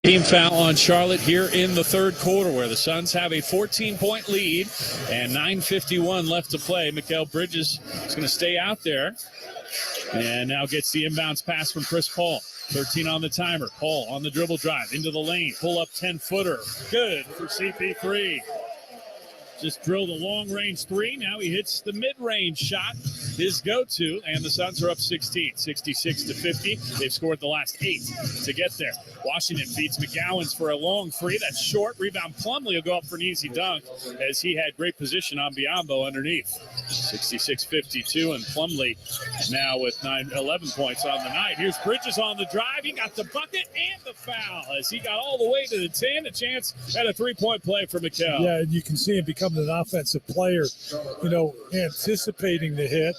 Team foul on Charlotte here in the third quarter, where the Suns have a 14-point lead and 9:51 left to play. Mikal Bridges is going to stay out there and now gets the inbounds pass from Chris Paul. 13 on the timer. Paul on the dribble drive into the lane. Pull up 10-footer. Good for CP3. Just drilled a long-range three. Now he hits the mid-range shot, his go-to, and the Suns are up 16, 66-50. They've scored the last 8 to get there. Washington feeds McGowan's for a long three. That's short. Rebound Plumlee will go up for an easy dunk as he had great position on Biyombo underneath. 66-52, and Plumlee now with 11 points on the night. Here's Bridges on the drive. He got the bucket and the foul as he got all the way to the 10. A chance at a three-point play for Mikal. Yeah, and you can see him becoming an offensive player, anticipating the hit,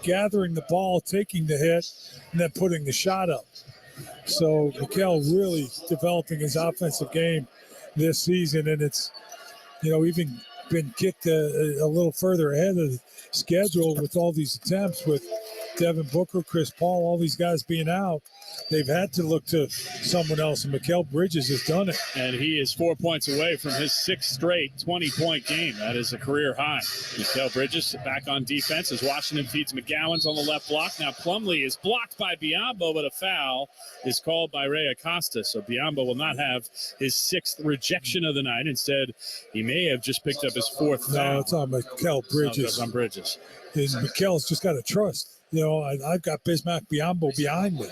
gathering the ball, taking the hit, and then putting the shot up. So Mikal really developing his offensive game this season, and it's, even been kicked a little further ahead of the schedule with all these attempts with Devin Booker, Chris Paul, all these guys being out. They've had to look to someone else, and Mikal Bridges has done it. And he is 4 points away from his 6th straight 20-point game. That is a career high. Mikal Bridges back on defense as Washington feeds McGowan's on the left block. Now Plumlee is blocked by Biyombo, but a foul is called by Ray Acosta. So Biyombo will not have his 6th rejection of the night. Instead, he may have just picked up his 4th foul. No, it's on Mikal Bridges. No, it's on Bridges. And Mikal's just got to trust. I've got Bismack Biyombo behind me.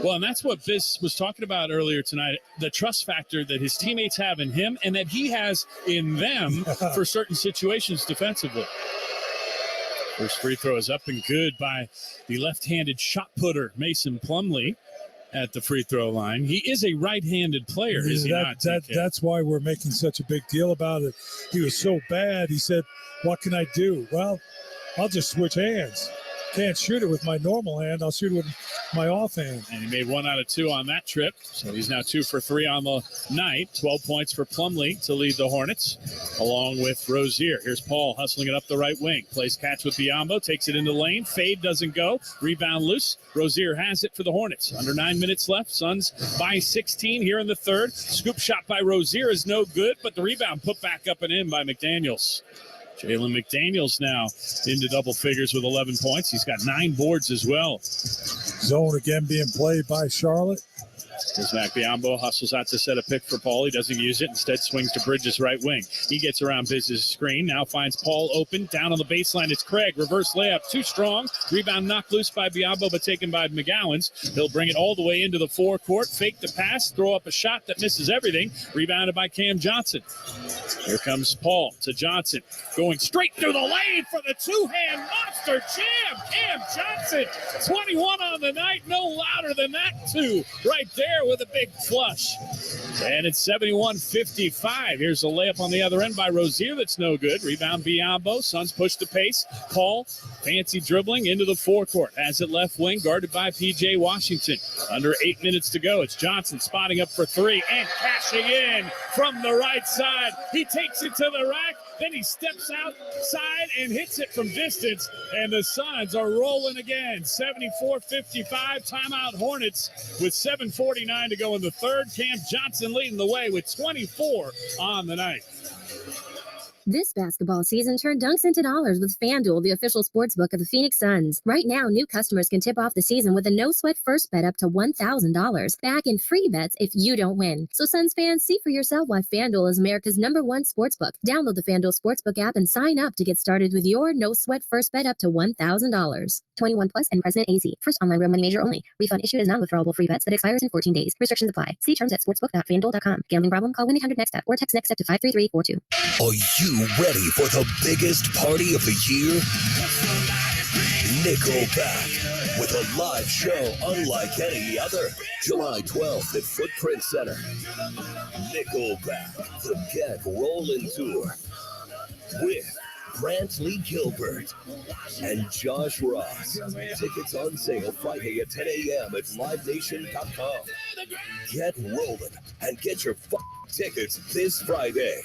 Well, and that's what Biz was talking about earlier tonight, the trust factor that his teammates have in him and that he has in them for certain situations defensively. First free throw is up and good by the left-handed shot putter, Mason Plumlee, at the free throw line. He is a right-handed player, is he not? That's why we're making such a big deal about it. He was so bad. He said, what can I do? Well, I'll just switch hands. Can't shoot it with my normal hand. I'll shoot it with my off hand. And he made 1 out of 2 on that trip. So he's now 2 for 3 on the night. 12 points for Plumlee to lead the Hornets, along with Rozier. Here's Paul hustling it up the right wing. Plays catch with Biyombo. Takes it into the lane. Fade doesn't go. Rebound loose. Rozier has it for the Hornets. Under 9 minutes left. Suns by 16 here in the third. Scoop shot by Rozier is no good, but the rebound put back up and in by McDaniels. Jalen McDaniels now into double figures with 11 points. He's got 9 boards as well. Zone again being played by Charlotte. Bismack Biyombo hustles out to set a pick for Paul. He doesn't use it. Instead swings to Bridges' right wing. He gets around Biz's screen. Now finds Paul open. Down on the baseline, it's Craig. Reverse layup. Too strong. Rebound knocked loose by Biyombo, but taken by McGowan's. He'll bring it all the way into the forecourt. Fake the pass. Throw up a shot that misses everything. Rebounded by Cam Johnson. Here comes Paul to Johnson. Going straight through the lane for the two-hand monster jam. Cam Johnson, 21 on the night. No louder than that, too. Right there with a big flush. And it's 71-55. Here's a layup on the other end by Rozier that's no good. Rebound Biyombo. Suns push the pace. Paul, fancy dribbling into the forecourt. Has it left wing, guarded by P.J. Washington. Under 8 minutes to go. It's Johnson spotting up for 3 and cashing in from the right side. He takes it to the rack. Then he steps outside and hits it from distance. And the Suns are rolling again. 74-55. Timeout Hornets with 7:49 to go in the third. Cam Johnson leading the way with 24 on the night. This basketball season, turn dunks into dollars with FanDuel, the official sportsbook of the Phoenix Suns. Right now, new customers can tip off the season with a no-sweat first bet up to $1,000 back in free bets if you don't win. So Suns fans, see for yourself why FanDuel is America's #1 sportsbook. Download the FanDuel Sportsbook app and sign up to get started with your no-sweat first bet up to $1,000. 21 plus and present AZ. First online real money major only. Refund issued as non-withdrawable free bets that expires in 14 days. Restrictions apply. See terms at sportsbook.fanduel.com. Gambling problem? Call 1-800-NEXT-STEP or text NEXT-STEP to 53342. Are you ready for the biggest party of the year? Nickelback with a live show unlike any other. July 12th at Footprint Center. Nickelback, the Get Rollin' Tour with Brantley Gilbert and Josh Ross. Tickets on sale Friday at 10 a.m. at livenation.com. Get rolling and get your tickets this Friday.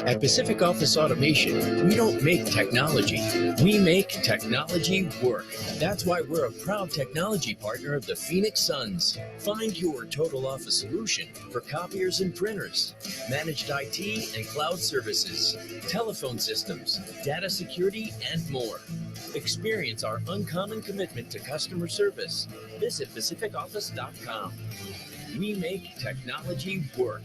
At Pacific Office Automation, we don't make technology, we make technology work. That's why we're a proud technology partner of the Phoenix Suns. Find your total office solution for copiers and printers, managed IT and cloud services, telephone systems, data security, and more. Experience our uncommon commitment to customer service. Visit PacificOffice.com. We make technology work.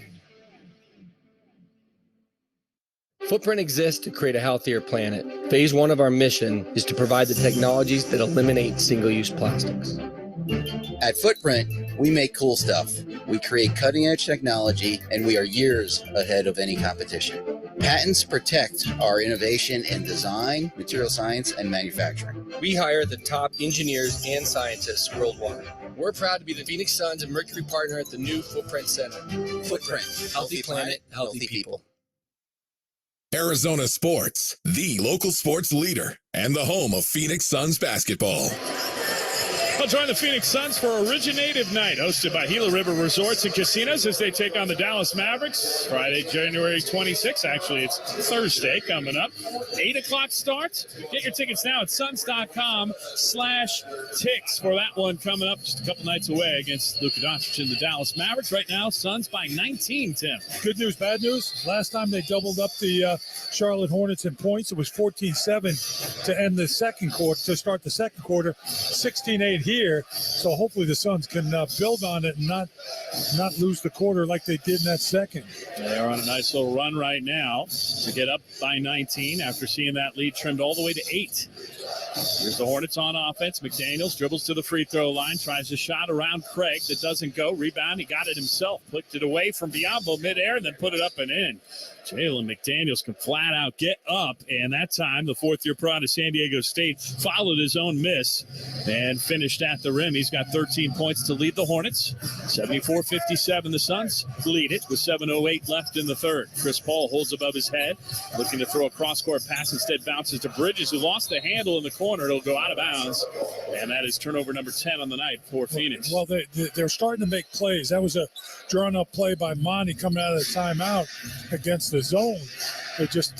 Footprint exists to create a healthier planet. Phase 1 of our mission is to provide the technologies that eliminate single-use plastics. At Footprint, we make cool stuff. We create cutting-edge technology, and we are years ahead of any competition. Patents protect our innovation in design, material science, and manufacturing. We hire the top engineers and scientists worldwide. We're proud to be the Phoenix Suns and Mercury partner at the new Footprint Center. Footprint, Healthy planet, healthy people. Arizona Sports, the local sports leader and the home of Phoenix Suns basketball. I'll join the Phoenix Suns for Originative Night, hosted by Gila River Resorts and Casinos as they take on the Dallas Mavericks. Friday, January 26th. Actually, it's Thursday coming up. 8 o'clock start. Get your tickets now at suns.com/ticks for that one coming up just a couple nights away against Luka Doncic and the Dallas Mavericks. Right now, Suns by 19, Tim. Good news, bad news. Last time they doubled up the Charlotte Hornets in points. It was 14-7 to end the second quarter, to start the second quarter, 16-8 here. So hopefully the Suns can build on it and not lose the quarter like they did in that second. They're on a nice little run right now to get up by 19 after seeing that lead trimmed all the way to 8. Here's the Hornets on offense. McDaniels dribbles to the free throw line, tries a shot around Craig that doesn't go. Rebound, he got it himself. Flicked it away from Biombo midair and then put it up and in. Jalen McDaniels can flat out get up, and that time the fourth-year pro out of San Diego State followed his own miss and finished at the rim. He's got 13 points to lead the Hornets. 74-57, the Suns lead it with 7:08 left in the third. Chris Paul holds above his head, looking to throw a cross-court pass. Instead bounces to Bridges, who lost the handle in the corner. It'll go out of bounds, and that is turnover number 10 on the night for Phoenix. Well, they're starting to make plays. That was a drawn-up play by Monty coming out of the timeout against the zone. They just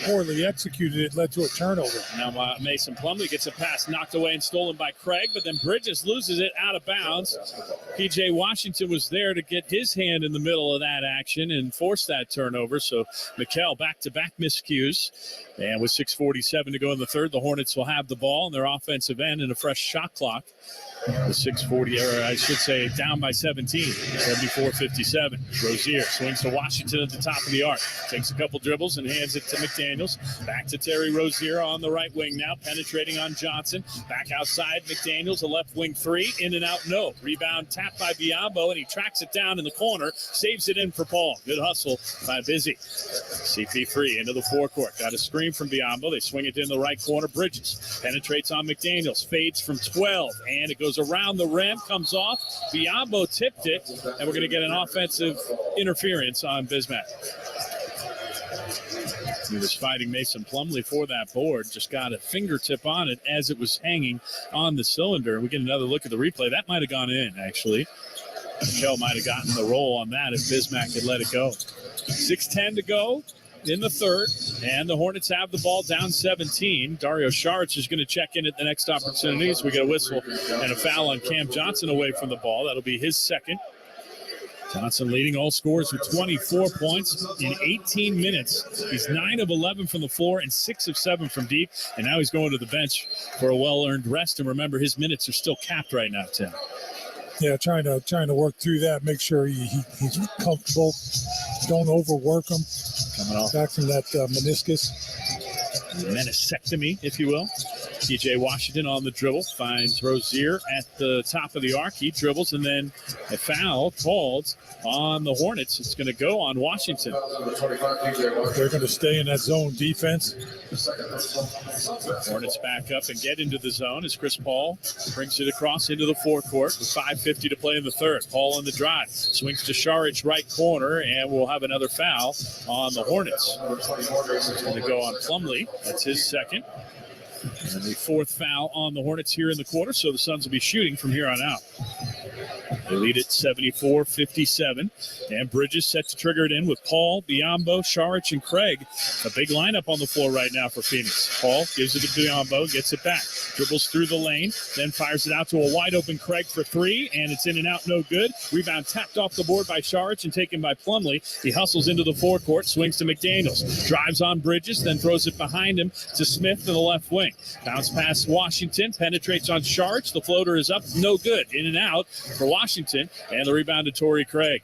poorly executed it, led to a turnover. Now Mason Plumlee gets a pass knocked away and stolen by Craig, but then Bridges loses it out of bounds. P.J. Washington was there to get his hand in the middle of that action and force that turnover. So Mikal back-to-back miscues. And with 6:47 to go in the third, the Hornets will have the ball on their offensive end and a fresh shot clock. The 6:40, or I should say, down by 17, 74-57. Rozier swings to Washington at the top of the arc. Takes a couple dribbles and hands it to McDaniels. Back to Terry Rozier on the right wing now, penetrating on Johnson. Back outside, McDaniels, a left wing three. In and out, no. Rebound tapped by Biombo, and he tracks it down in the corner. Saves it in for Paul. Good hustle by Busy. CP3 into the forecourt. Got a screen from Biombo. They swing it in the right corner. Bridges penetrates on McDaniels. Fades from 12, and it goes around the rim, comes off. Biombo tipped it, and we're going to get an offensive interference on Bismack. He was fighting Mason Plumlee for that board, just got a fingertip on it as it was hanging on the cylinder. We get another look at the replay. That might have gone in, actually. Mikel might have gotten the roll on that if Bismack had let it go. 6:10 to go in the third, and the Hornets have the ball down 17. Dario Saric is going to check in at the next opportunity. So we get a whistle and a foul on Cam Johnson away from the ball. That'll be his second. Johnson leading all scorers with 24 points in 18 minutes. He's 9 of 11 from the floor and 6 of 7 from deep, and now he's going to the bench for a well-earned rest. And remember, his minutes are still capped right now, Tim. Yeah, trying to work through that, make sure he's comfortable. Don't overwork him. Coming off back from that meniscus. Meniscectomy, if you will. P.J. Washington on the dribble finds Rozier at the top of the arc. He dribbles, and then a foul called on the Hornets. It's going to go on Washington. They're going to stay in that zone defense. Hornets back up and get into the zone as Chris Paul brings it across into the forecourt with 5:50 to play in the third. Paul on the drive. Swings to Saric, right corner, and we'll have another foul on the Hornets. It's going to go on Plumlee. That's his second. And the fourth foul on the Hornets here in the quarter, so the Suns will be shooting from here on out. They lead at 74-57. And Bridges set to trigger it in with Paul, Biombo, Sharich, and Craig. A big lineup on the floor right now for Phoenix. Paul gives it to Biombo, gets it back. Dribbles through the lane, then fires it out to a wide-open Craig for three, and it's in and out, no good. Rebound tapped off the board by Sharich and taken by Plumlee. He hustles into the forecourt, swings to McDaniels. Drives on Bridges, then throws it behind him to Smith to the left wing. Bounce past Washington, penetrates on Sharich. The floater is up, no good. In and out for Washington, and the rebound to Torrey Craig.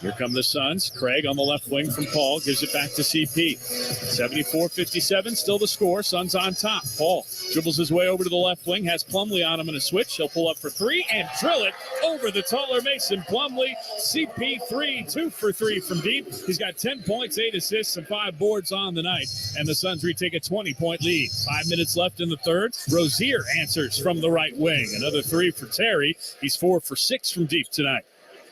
Here come the Suns. Craig on the left wing from Paul. Gives it back to CP. 74-57, still the score. Suns on top. Paul dribbles his way over to the left wing. Has Plumlee on him in a switch. He'll pull up for three and drill it over the taller Mason Plumlee. CP3, 2 for 3 from deep. He's got 10 points, 8 assists, and 5 boards on the night. And the Suns retake a 20-point lead. 5 minutes left in the third. Rozier answers from the right wing. Another 3 for Terry. He's 4 for 6 from deep tonight.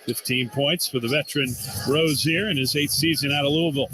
15 points for the veteran Rozier in his 8th season out of Louisville.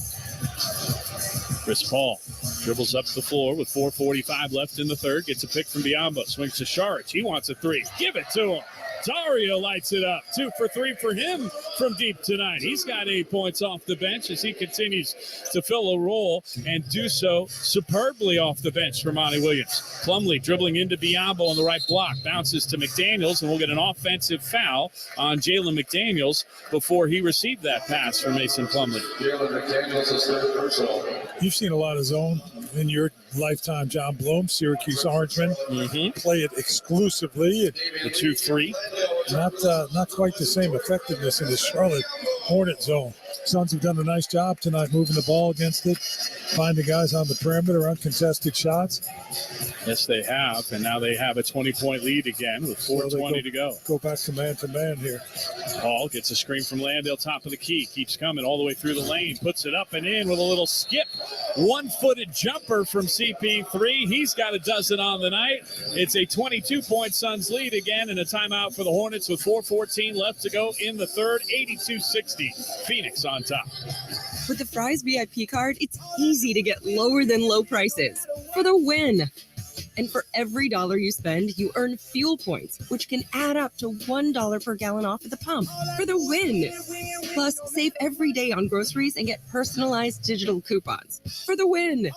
Chris Paul dribbles up the floor with 4:45 left in the third. Gets a pick from Biombo. Swings to Sharich. He wants a 3. Give it to him. Dario lights it up. 2 for 3 for him from deep tonight. He's got 8 points off the bench as he continues to fill a role and do so superbly off the bench for Monty Williams. Plumlee dribbling into Biombo on the right block. Bounces to McDaniels, and we'll get an offensive foul on Jalen McDaniels before he received that pass from Mason Plumlee. Jalen McDaniels is third personal. You've seen a lot of zone in your lifetime, John Bloom, Syracuse Orangeman. Play it exclusively. The 2-3. Not quite the same effectiveness in the Charlotte Hornet zone. Suns have done a nice job tonight moving the ball against it, finding guys on the perimeter, uncontested shots. Yes, they have, and now they have a 20-point lead again with 4:20 to go. Go back to man here. Paul gets a screen from Landale, top of the key, keeps coming all the way through the lane, puts it up and in with a little skip. One-footed jumper from CP3. He's got a dozen on the night. It's a 22-point Suns lead again, and a timeout for the Hornets with 4:14 left to go in the third. 82-60. Phoenix on top. With the Fry's VIP card, it's easy to get lower than low prices for the win. And for every dollar you spend, you earn fuel points, which can add up to $1 per gallon off at the pump for the win. Plus, save every day on groceries and get personalized digital coupons for the win.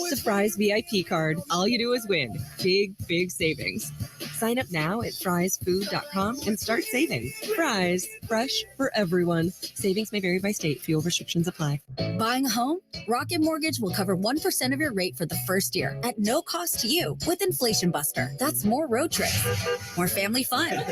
The Fry's VIP card. All you do is win. Big, big savings. Sign up now at friesfood.com and start saving. Fry's, fresh for everyone. Savings may vary by state. Fuel restrictions apply. Buying a home? Rocket Mortgage will cover 1% of your rate for the first year at no cost to you with Inflation Buster. That's more road trips, more family fun.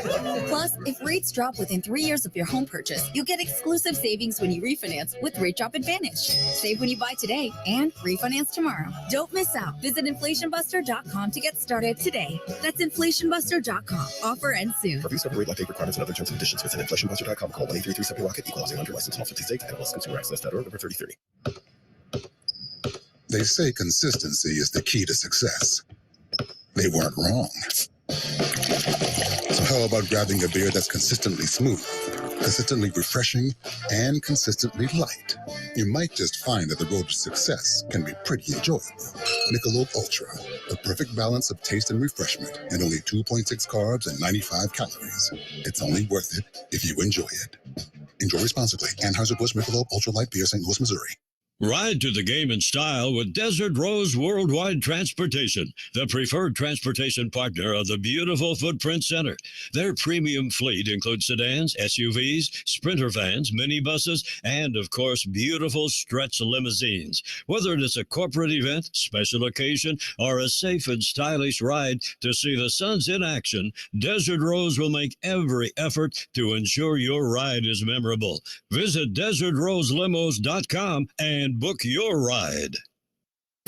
Plus, if rates drop within 3 years of your home purchase, you'll get exclusive savings when you refinance with Rate Drop Advantage. Save when you buy today and refinance tomorrow. Don't miss out. Visit inflationbuster.com to get started today. That's inflationbuster.com. Offer ends soon. For separate rate, like date requirements and other terms and conditions, visit inflationbuster.com. Call 1-833-7-ROCKET. Equal housing lender license in all 50 states. NMLS Consumer Access.org. Number 3030. They say consistency is the key to success. They weren't wrong. So how about grabbing a beer that's consistently smooth, consistently refreshing, and consistently light? You might just find that the road to success can be pretty enjoyable. Michelob Ultra, the perfect balance of taste and refreshment, and only 2.6 carbs and 95 calories. It's only worth it if you enjoy it. Enjoy responsibly. Anheuser-Busch Michelob Ultra Light Beer, St. Louis, Missouri. Ride to the game in style with Desert Rose Worldwide Transportation, the preferred transportation partner of the beautiful Footprint Center. Their premium fleet includes sedans, SUVs, Sprinter vans, minibuses, and, of course, beautiful stretch limousines. Whether it is a corporate event, special occasion, or a safe and stylish ride to see the Suns in action, Desert Rose will make every effort to ensure your ride is memorable. Visit DesertRoseLimos.com and book your ride.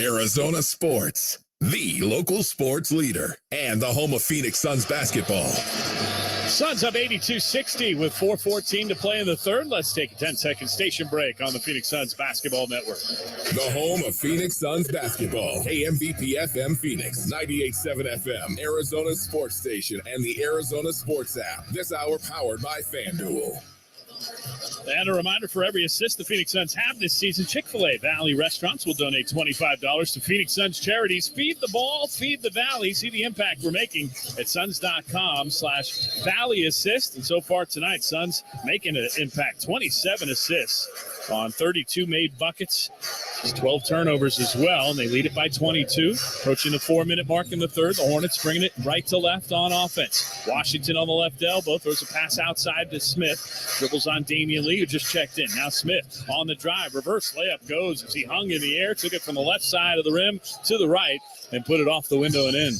Arizona Sports, the local sports leader and the home of Phoenix Suns basketball. Suns up 82-60 with 4:14 to play in the third. Let's take a 10-second station break on the Phoenix Suns Basketball Network. The home of Phoenix Suns basketball. KMVP FM Phoenix, 98.7 FM, Arizona Sports Station, and the Arizona Sports app. This hour powered by FanDuel. And a reminder, for every assist the Phoenix Suns have this season, Chick-fil-A Valley Restaurants will donate $25 to Phoenix Suns charities. Feed the ball, feed the Valley. See the impact we're making at suns.com/Valley Assist. And so far tonight, Suns making an impact. 27 assists on 32 made buckets. 12 turnovers as well, and they lead it by 22. Approaching the 4-minute mark in the third. The Hornets bringing it right to left on offense. Washington on the left elbow, throws a pass outside to Smith. Dribbles on Damian Lee, who just checked in. Now Smith on the drive. Reverse layup goes as he hung in the air, took it from the left side of the rim to the right, and put it off the window and in.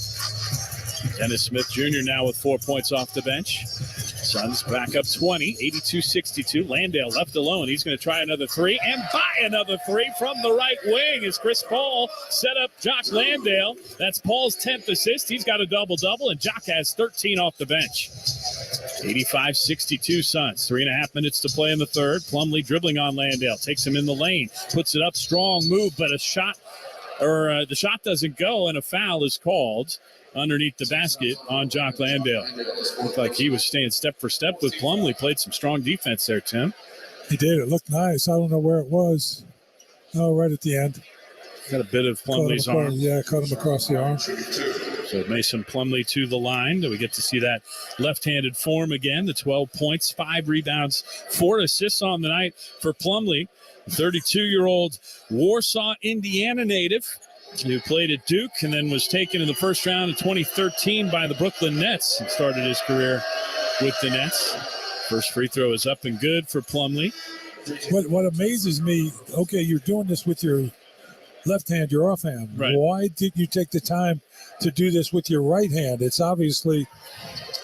Dennis Smith Jr. now with 4 points off the bench. Suns back up 20, 82-62. Landale left alone. He's going to try another three and buy another three from the right wing as Chris Paul set up Jock Landale. That's Paul's 10th assist. He's got a double-double, and Jock has 13 off the bench. 85-62 Suns. 3.5 minutes to play in the third. Plumlee dribbling on Landale. Takes him in the lane. Puts it up. Strong move, but the shot doesn't go, and a foul is called underneath the basket on Jock Landale. Looked like he was staying step for step with Plumlee. Played some strong defense there, Tim. He did. It looked nice. I don't know where it was. Oh, right at the end. Got a bit of Plumlee's arm. Yeah, caught him across the arm. So Mason Plumlee to the line. We get to see that left-handed form again. The 12 points, 5 rebounds, 4 assists on the night for Plumlee. 32-year-old Warsaw, Indiana native who played at Duke and then was taken in the first round of 2013 by the Brooklyn Nets and started his career with the Nets. First free throw is up and good for Plumlee. What amazes me, okay, you're doing this with your left hand, your offhand. Right. Why did you take the time to do this with your right hand? It's obviously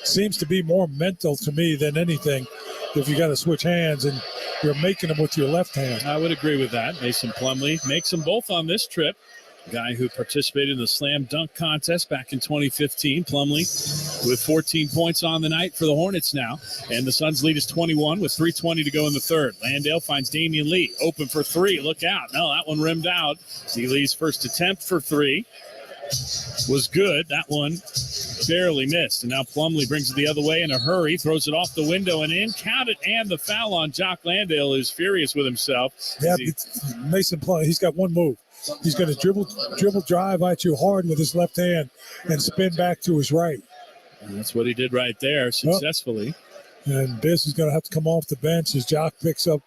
seems to be more mental to me than anything if you got to switch hands and you're making them with your left hand. I would agree with that. Mason Plumlee makes them both on this trip. A guy who participated in the slam dunk contest back in 2015. Plumlee with 14 points on the night for the Hornets now. And the Suns lead is 21 with 3:20 to go in the third. Landale finds Damian Lee open for three. Look out. No, that one rimmed out. See Lee's first attempt for three was good. That one barely missed. And now Plumlee brings it the other way in a hurry, throws it off the window and in. Count it, and the foul on Jock Landale, who's furious with himself. Yeah, Mason Plumlee, he's got one move. He's going to dribble drive at you hard with his left hand and spin back to his right. And that's what he did right there successfully. And Biz is going to have to come off the bench as Jock picks up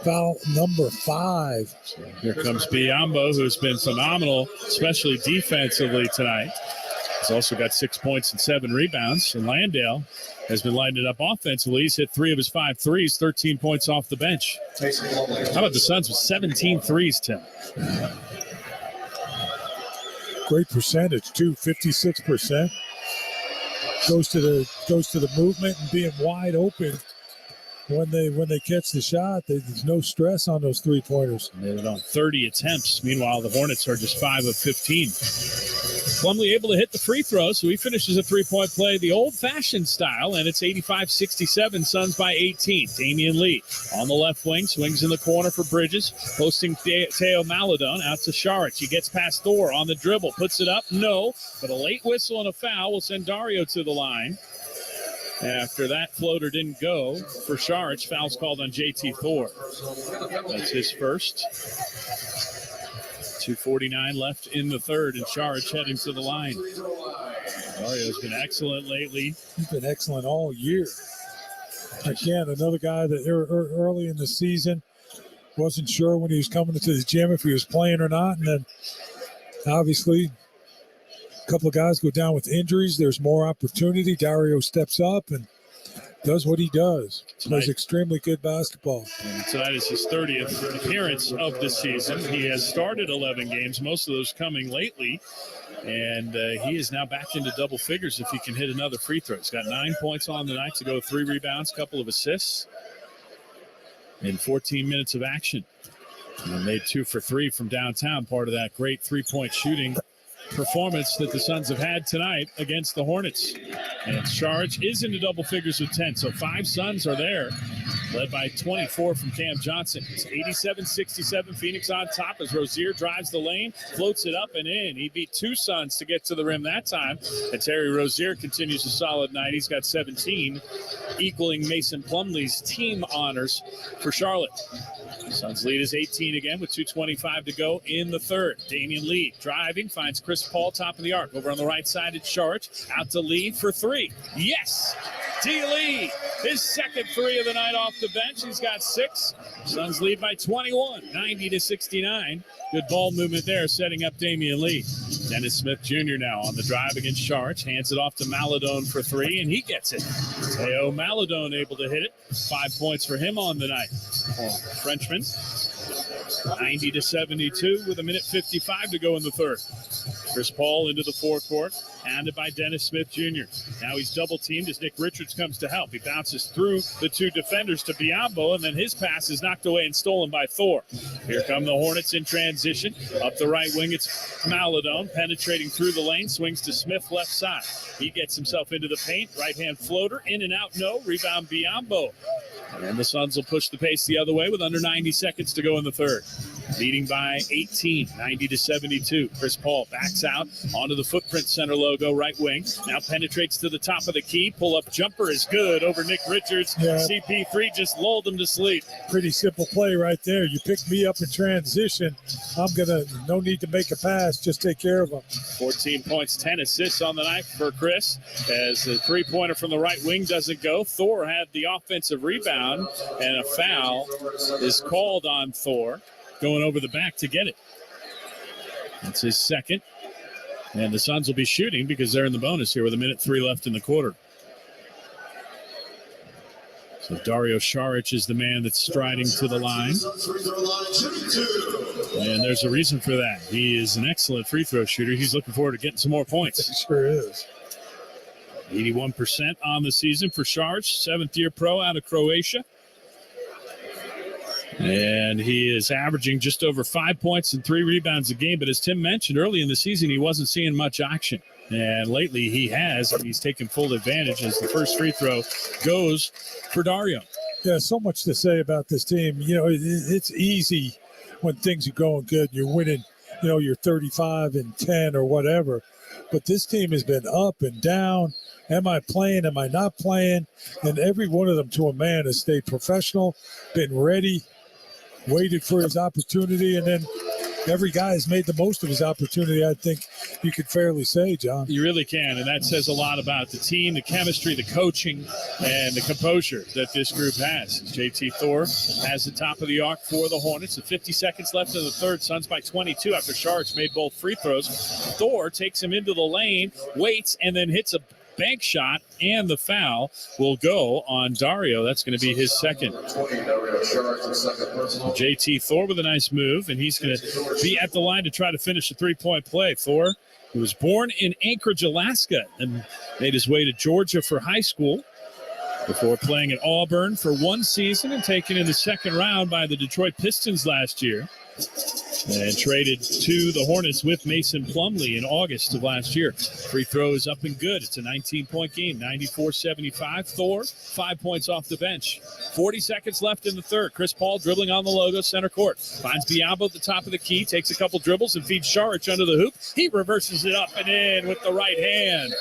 foul number 5. So here comes Biyombo, who's been phenomenal, especially defensively tonight. He's also got 6 points and 7 rebounds. And Landale has been lighting it up offensively. He's hit 3 of his 5 threes, 13 points off the bench. How about the Suns with 17 threes, Tim? Great percentage too, 56%. Goes to the movement and being wide open when they catch the shot. There's no stress on those 3-pointers. Made it on 30 attempts. Meanwhile, the Hornets are just 5 of 15. Plumlee able to hit the free throw, so he finishes a 3-point play the old-fashioned style, and it's 85-67, Suns by 18. Damian Lee on the left wing, swings in the corner for Bridges, posting Theo Maledon out to Saric. He gets past Thor on the dribble, puts it up, no, but a late whistle and a foul will send Dario to the line. After that floater didn't go for Saric, fouls called on JT Thor. That's his first. 2:49 left in the third, and Saric heading to the line. Dario's been excellent lately. He's been excellent all year. Again, another guy that early in the season wasn't sure when he was coming into the gym if he was playing or not, and then obviously a couple of guys go down with injuries. There's more opportunity. Dario steps up and does what he does. Plays extremely good basketball. And tonight is his 30th appearance of the season. He has started 11 games, most of those coming lately. And he is now back into double figures if he can hit another free throw. He's got 9 points on the night to go, 3 rebounds, couple of assists in 14 minutes of action. And made 2 for 3 from downtown, part of that great 3-point shooting performance that the Suns have had tonight against the Hornets. And Saric is into double figures with 10, so 5 Suns are there led by 24 from Cam Johnson. It's 87-67. Phoenix on top as Rozier drives the lane, floats it up and in. He beat two Suns to get to the rim that time. And Terry Rozier continues a solid night. He's got 17, equaling Mason Plumlee's team honors for Charlotte. Suns lead is 18 again with 2:25 to go in the third. Damian Lee driving, finds Chris Paul top of the arc. Over on the right side, it's Saric. Out to Lee for three. Yes! D. Lee, his second three of the night off the bench. He's got 6. Suns lead by 21, 90-69. Good ball movement there, setting up Damian Lee. Dennis Smith Jr. now on the drive against Saric. Hands it off to Maladone for 3, and he gets it. Teo Maladone able to hit it. 5 points for him on the night. Frenchman, 90-72 with 1:55 to go in the third. Chris Paul into the forecourt, handed by Dennis Smith Jr. Now he's double-teamed as Nick Richards comes to help. He bounces through the two defenders to Biyombo, and then his pass is knocked away and stolen by Thor. Here come the Hornets in transition. Up the right wing, it's Maladone penetrating through the lane, swings to Smith left side. He gets himself into the paint, right-hand floater, in and out, no. Rebound Biyombo. And the Suns will push the pace the other way with under 90 seconds to go in the third. Leading by 18, 90-72. Chris Paul backs out onto the Footprint Center logo, right wing. Now penetrates to the top of the key. Pull-up jumper is good over Nick Richards. Yeah. CP3 just lulled him to sleep. Pretty simple play right there. You pick me up in transition. No need to make a pass. Just take care of him. 14 points, 10 assists on the night for Chris. As the three-pointer from the right wing doesn't go. Thor had the offensive rebound, and a foul is called on Thor, going over the back to get it. That's his second. And the Suns will be shooting because they're in the bonus here with 1:03 left in the quarter. So Dario Saric is the man that's striding to the line. And there's a reason for that. He is an excellent free throw shooter. He's looking forward to getting some more points. He sure is. 81% on the season for Saric, 7th-year pro out of Croatia. And he is averaging just over 5 points and 3 rebounds a game. But as Tim mentioned, early in the season, he wasn't seeing much action. And lately he has. He's taken full advantage as the first free throw goes for Dario. Yeah, so much to say about this team. It's easy when things are going good. You're winning, you're 35-10 or whatever. But this team has been up and down. Am I playing? Am I not playing? And every one of them to a man has stayed professional, been ready, waited for his opportunity, and then every guy has made the most of his opportunity, I think you could fairly say, John. You really can, and that says a lot about the team, the chemistry, the coaching, and the composure that this group has. JT Thor has the top of the arc for the Hornets. With 50 seconds left in the third, Suns by 22 after Saric made both free throws. Thor takes him into the lane, waits, and then hits a bank shot, and the foul will go on Dario. That's going to be his second. JT Thor with a nice move, and he's going to be at the line to try to finish a three-point play. Thor, who was born in Anchorage, Alaska, and made his way to Georgia for high school before playing at Auburn for one season and taken in the second round by the Detroit Pistons last year. And traded to the Hornets with Mason Plumlee in August of last year. Free throw is up and good. It's a 19-point game, 94-75. Thor, 5 points off the bench. 40 seconds left in the third. Chris Paul dribbling on the logo, center court. Finds Biyombo at the top of the key, takes a couple dribbles and feeds Saric under the hoop. He reverses it up and in with the right hand.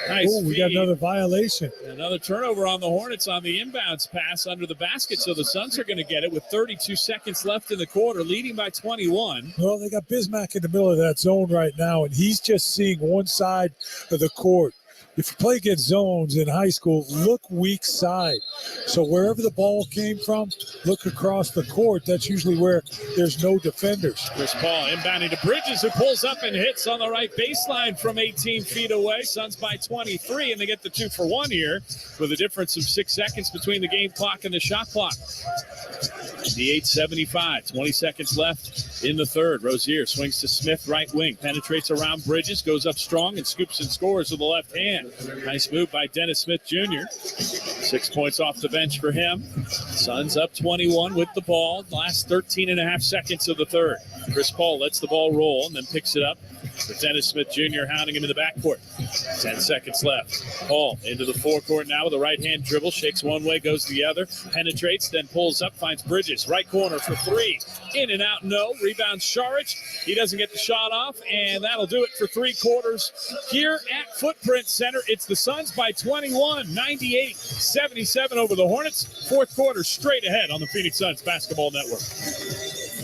Nice. Oh, we got another violation. Another turnover on the Hornets on the inbounds pass under the basket, so the Suns are going to get it with 32 seconds left in the quarter, leading by 21. Well, they got Bismack in the middle of that zone right now, and he's just seeing one side of the court. If you play against zones in high school, look weak side. So wherever the ball came from, look across the court. That's usually where there's no defenders. Chris Paul inbounding to Bridges, who pulls up and hits on the right baseline from 18 feet away. Suns by 23, and they get the 2-for-1 here with a difference of 6 seconds between the game clock and the shot clock. The 8:75, 20 seconds left in the third. Rozier swings to Smith, right wing, penetrates around Bridges, goes up strong and scoops and scores with the left hand. Nice move by Dennis Smith Jr. 6 points off the bench for him. Suns up 21 with the ball. Last 13 and a half seconds of the third. Chris Paul lets the ball roll and then picks it up for Dennis Smith Jr. hounding him in the backcourt. 10 seconds left. Paul into the forecourt now with a right-hand dribble. Shakes one way, goes the other. Penetrates, then pulls up, finds Bridges. Right corner for three. In and out, no. Rebounds Šarić. He doesn't get the shot off, and that'll do it for 3 quarters here at Footprint Center. It's the Suns by 21, 98-77 over the Hornets. 4th quarter straight ahead on the Phoenix Suns Basketball Network.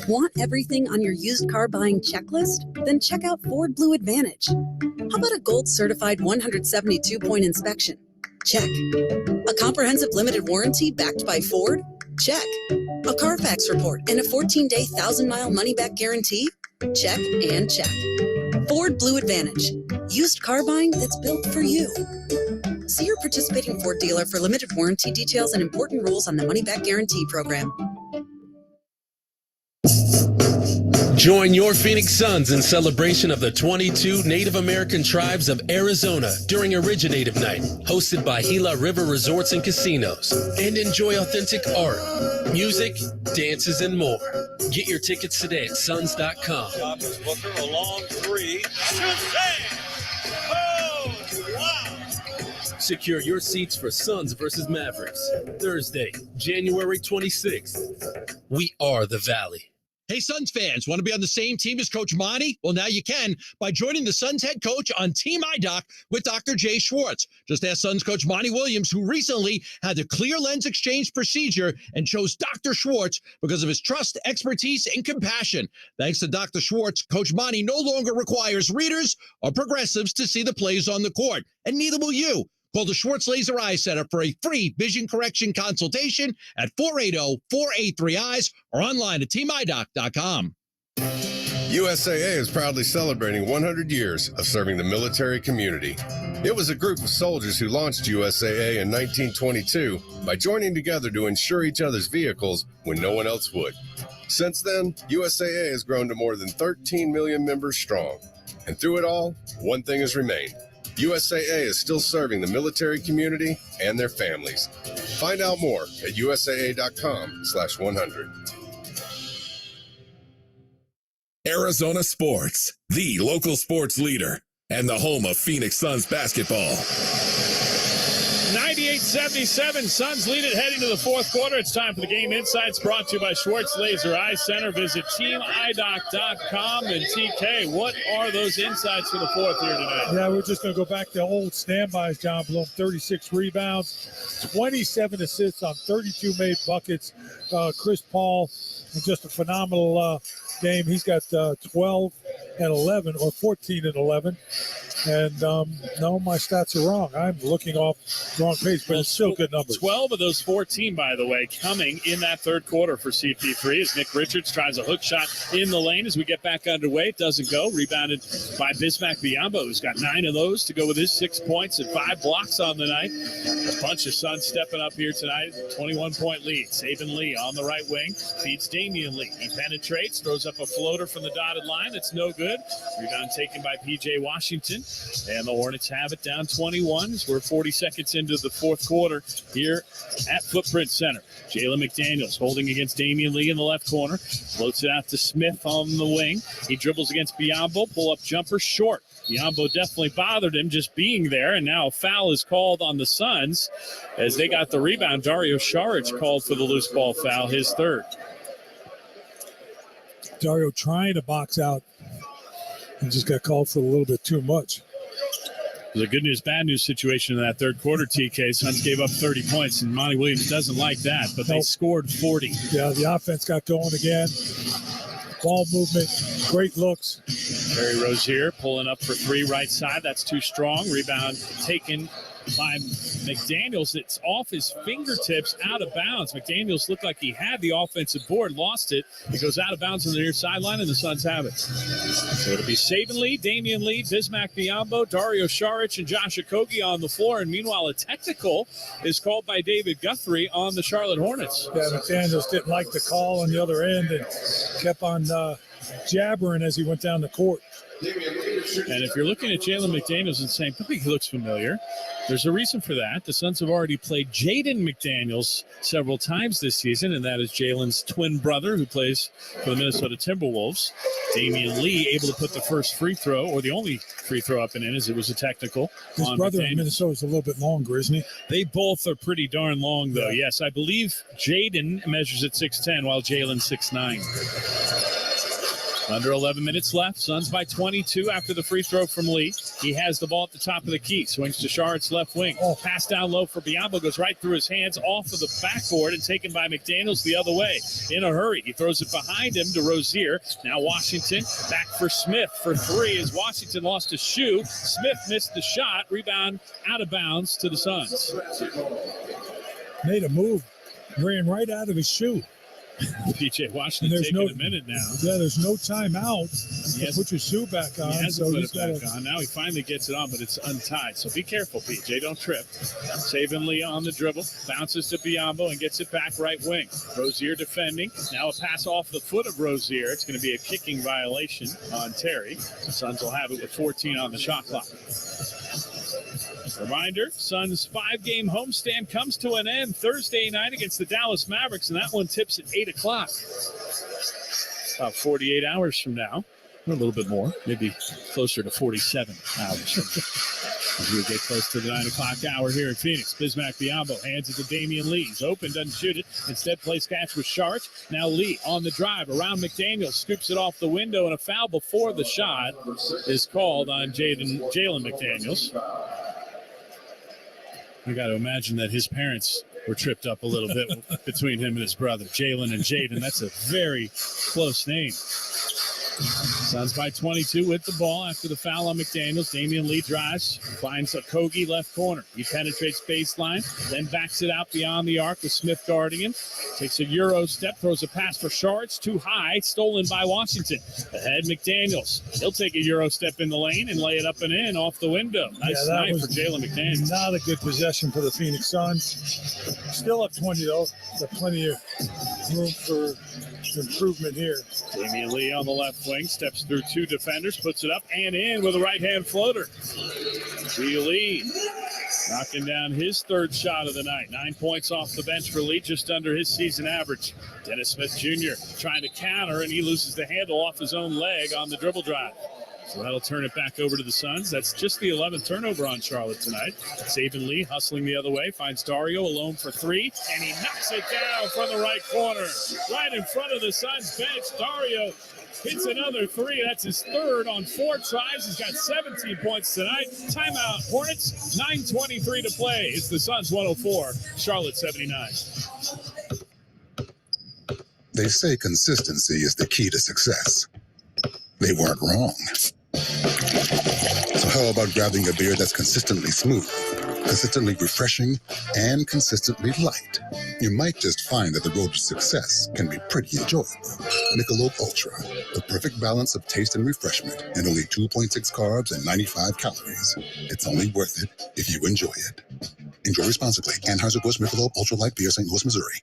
Want everything on your used car buying checklist? Then check out Ford Blue Advantage. How about a gold-certified 172-point inspection? Check. A comprehensive limited warranty backed by Ford? Check. A Carfax report and a 14-day 1,000-mile money-back guarantee? Check and check. Ford Blue Advantage. Used car buying that's built for you. See your participating Ford dealer for limited warranty details and important rules on the money-back guarantee program. Join your Phoenix Suns in celebration of the 22 Native American tribes of Arizona during Originative Night, hosted by Gila River Resorts and Casinos, and enjoy authentic art, music, dances, and more. Get your tickets today at suns.com. Booker, a long three. Oh, wow. Secure your seats for Suns versus Mavericks, Thursday, January 26th. We are the Valley. Hey, Suns fans, want to be on the same team as Coach Monty? Well, now you can by joining the Suns head coach on Team iDoc with Dr. Jay Schwartz. Just ask Suns coach Monty Williams, who recently had the clear lens exchange procedure and chose Dr. Schwartz because of his trust, expertise, and compassion. Thanks to Dr. Schwartz, Coach Monty no longer requires readers or progressives to see the plays on the court, and neither will you. Call the Schwartz Laser Eye Center for a free vision correction consultation at 480-483-EYES or online at teamidoc.com. USAA is proudly celebrating 100 years of serving the military community. It was a group of soldiers who launched USAA in 1922 by joining together to insure each other's vehicles when no one else would. Since then, USAA has grown to more than 13 million members strong. And through it all, one thing has remained. USAA is still serving the military community and their families. Find out more at usaa.com/100. Arizona Sports, the local sports leader and the home of Phoenix Suns basketball. 98-77, Suns lead it heading to the 4th quarter. It's time for the Game Insights brought to you by Schwartz Laser Eye Center. Visit teamidoc.com. And TK, what are those insights for the 4th here tonight? Yeah, we're just going to go back to old standbys, John Bloom. 36 rebounds, 27 assists on 32 made buckets. Chris Paul, just a phenomenal game. He's got 12 and 11 or 14 and 11. And no, my stats are wrong. I'm looking off the wrong page, but it's still good numbers. 12 of those 14, by the way, coming in that 3rd quarter for CP3 as Nick Richards tries a hook shot in the lane as we get back underway. It doesn't go. Rebounded by Bismack Biyombo, who's got 9 of those to go with his 6 points and 5 blocks on the night. A bunch of Suns stepping up here tonight. 21-point lead. Saban Lee on the right wing. Feeds Damian Lee. He penetrates, throws up a floater from the dotted line. That's no good. Rebound taken by P.J. Washington. And the Hornets have it down 21 as we're 40 seconds into the 4th quarter here at Footprint Center. Jalen McDaniels holding against Damian Lee in the left corner. Floats it out to Smith on the wing. He dribbles against Biyombo. Pull-up jumper short. Biyombo definitely bothered him just being there, and now a foul is called on the Suns as they got the rebound. Dario Šarić called for the loose ball foul, his 3rd. Dario trying to box out and just got called for a little bit too much. It was a good news, bad news situation in that 3rd quarter, TK. Suns gave up 30 points, and Monty Williams doesn't like that, but they scored 40. Yeah, the offense got going again. Ball movement, great looks. Terry Rozier pulling up for 3 right side. That's too strong. Rebound taken by McDaniels. It's off his fingertips, out of bounds. McDaniels looked like he had the offensive board, lost it. He goes out of bounds on the near sideline, and the Suns have it. So it'll be Saban Lee, Damian Lee, Bismack Biyombo, Dario Šarić, and Josh Okogie on the floor. And meanwhile, a technical is called by David Guthrie on the Charlotte Hornets. Yeah, McDaniels didn't like the call on the other end and kept on jabbering as he went down the court. And if you're looking at Jalen McDaniels and saying, he looks familiar, there's a reason for that. The Suns have already played Jaden McDaniels several times this season, and that is Jalen's twin brother who plays for the Minnesota Timberwolves. Damian Lee able to put the first free throw, or the only free throw up and in, as it was a technical. His brother in Minnesota is a little bit longer, isn't he? They both are pretty darn long, though. Yeah. Yes, I believe Jaden measures at 6'10", while Jalen's 6'9". Under 11 minutes left. Suns by 22 after the free throw from Lee. He has the ball at the top of the key. Swings to Sharpe's left wing. Pass down low for Biyombo. Goes right through his hands off of the backboard and taken by McDaniels the other way. In a hurry. He throws it behind him to Rozier. Now Washington back for Smith for three as Washington lost a shoe. Smith missed the shot. Rebound out of bounds to the Suns. Made a move. Ran right out of his shoe. PJ Washington taking a minute now. Yeah, there's no timeout to put your shoe back on. He hasn't put it back on. Now he finally gets it on, but it's untied. So be careful, PJ. Don't trip. Saving Lee on the dribble. Bounces to Biyombo and gets it back right wing. Rozier defending. Now a pass off the foot of Rozier. It's going to be a kicking violation on Terry. The Suns will have it with 14 on the shot clock. Reminder, Suns' 5-game homestand comes to an end Thursday night against the Dallas Mavericks, and that one tips at 8 o'clock. About 48 hours from now. A little bit more, maybe closer to 47 hours from now. As we get close to the 9 o'clock hour here in Phoenix. Bismack Biyombo hands it to Damian Lee. He's open, doesn't shoot it. Instead, plays catch with Sharp. Now Lee on the drive around McDaniels. Scoops it off the window, and a foul before the shot is called on Jalen McDaniels. You got to imagine that his parents were tripped up a little bit between him and his brother. Jalen and Jaden, that's a very close name. Suns by 22 with the ball after the foul on McDaniels. Damian Lee drives, finds a Kogi left corner. He penetrates baseline, then backs it out beyond the arc with Smith guarding him. Takes a Euro step, throws a pass for Shards, too high, stolen by Washington. Ahead, McDaniels. He'll take a Euro step in the lane and lay it up and in off the window. Nice night for Jalen McDaniels. Not a good possession for the Phoenix Suns. Still up 20, though. Got plenty of room for improvement here. Damian Lee on the left wing, steps through two defenders, puts it up and in with a right-hand floater. Lee knocking down his third shot of the night. 9 points off the bench for Lee, just under his season average. Dennis Smith Jr. trying to counter, and he loses the handle off his own leg on the dribble drive. So that'll turn it back over to the Suns. That's just the 11th turnover on Charlotte tonight. Saban Lee hustling the other way, finds Dario alone for three, and he knocks it down from the right corner. Right in front of the Suns bench, Dario hits another three. That's his third on 4 tries. He's got 17 points tonight. Timeout, Hornets, 9:23 to play. It's the Suns 104, Charlotte 79. They say consistency is the key to success. They weren't wrong. So how about grabbing a beer that's consistently smooth, consistently refreshing, and consistently light? You might just find that the road to success can be pretty enjoyable. Michelob Ultra, the perfect balance of taste and refreshment, and only 2.6 carbs and 95 calories. It's only worth it if you enjoy it. Enjoy responsibly. Anheuser-Busch Michelob Ultra Light Beer, St. Louis, Missouri.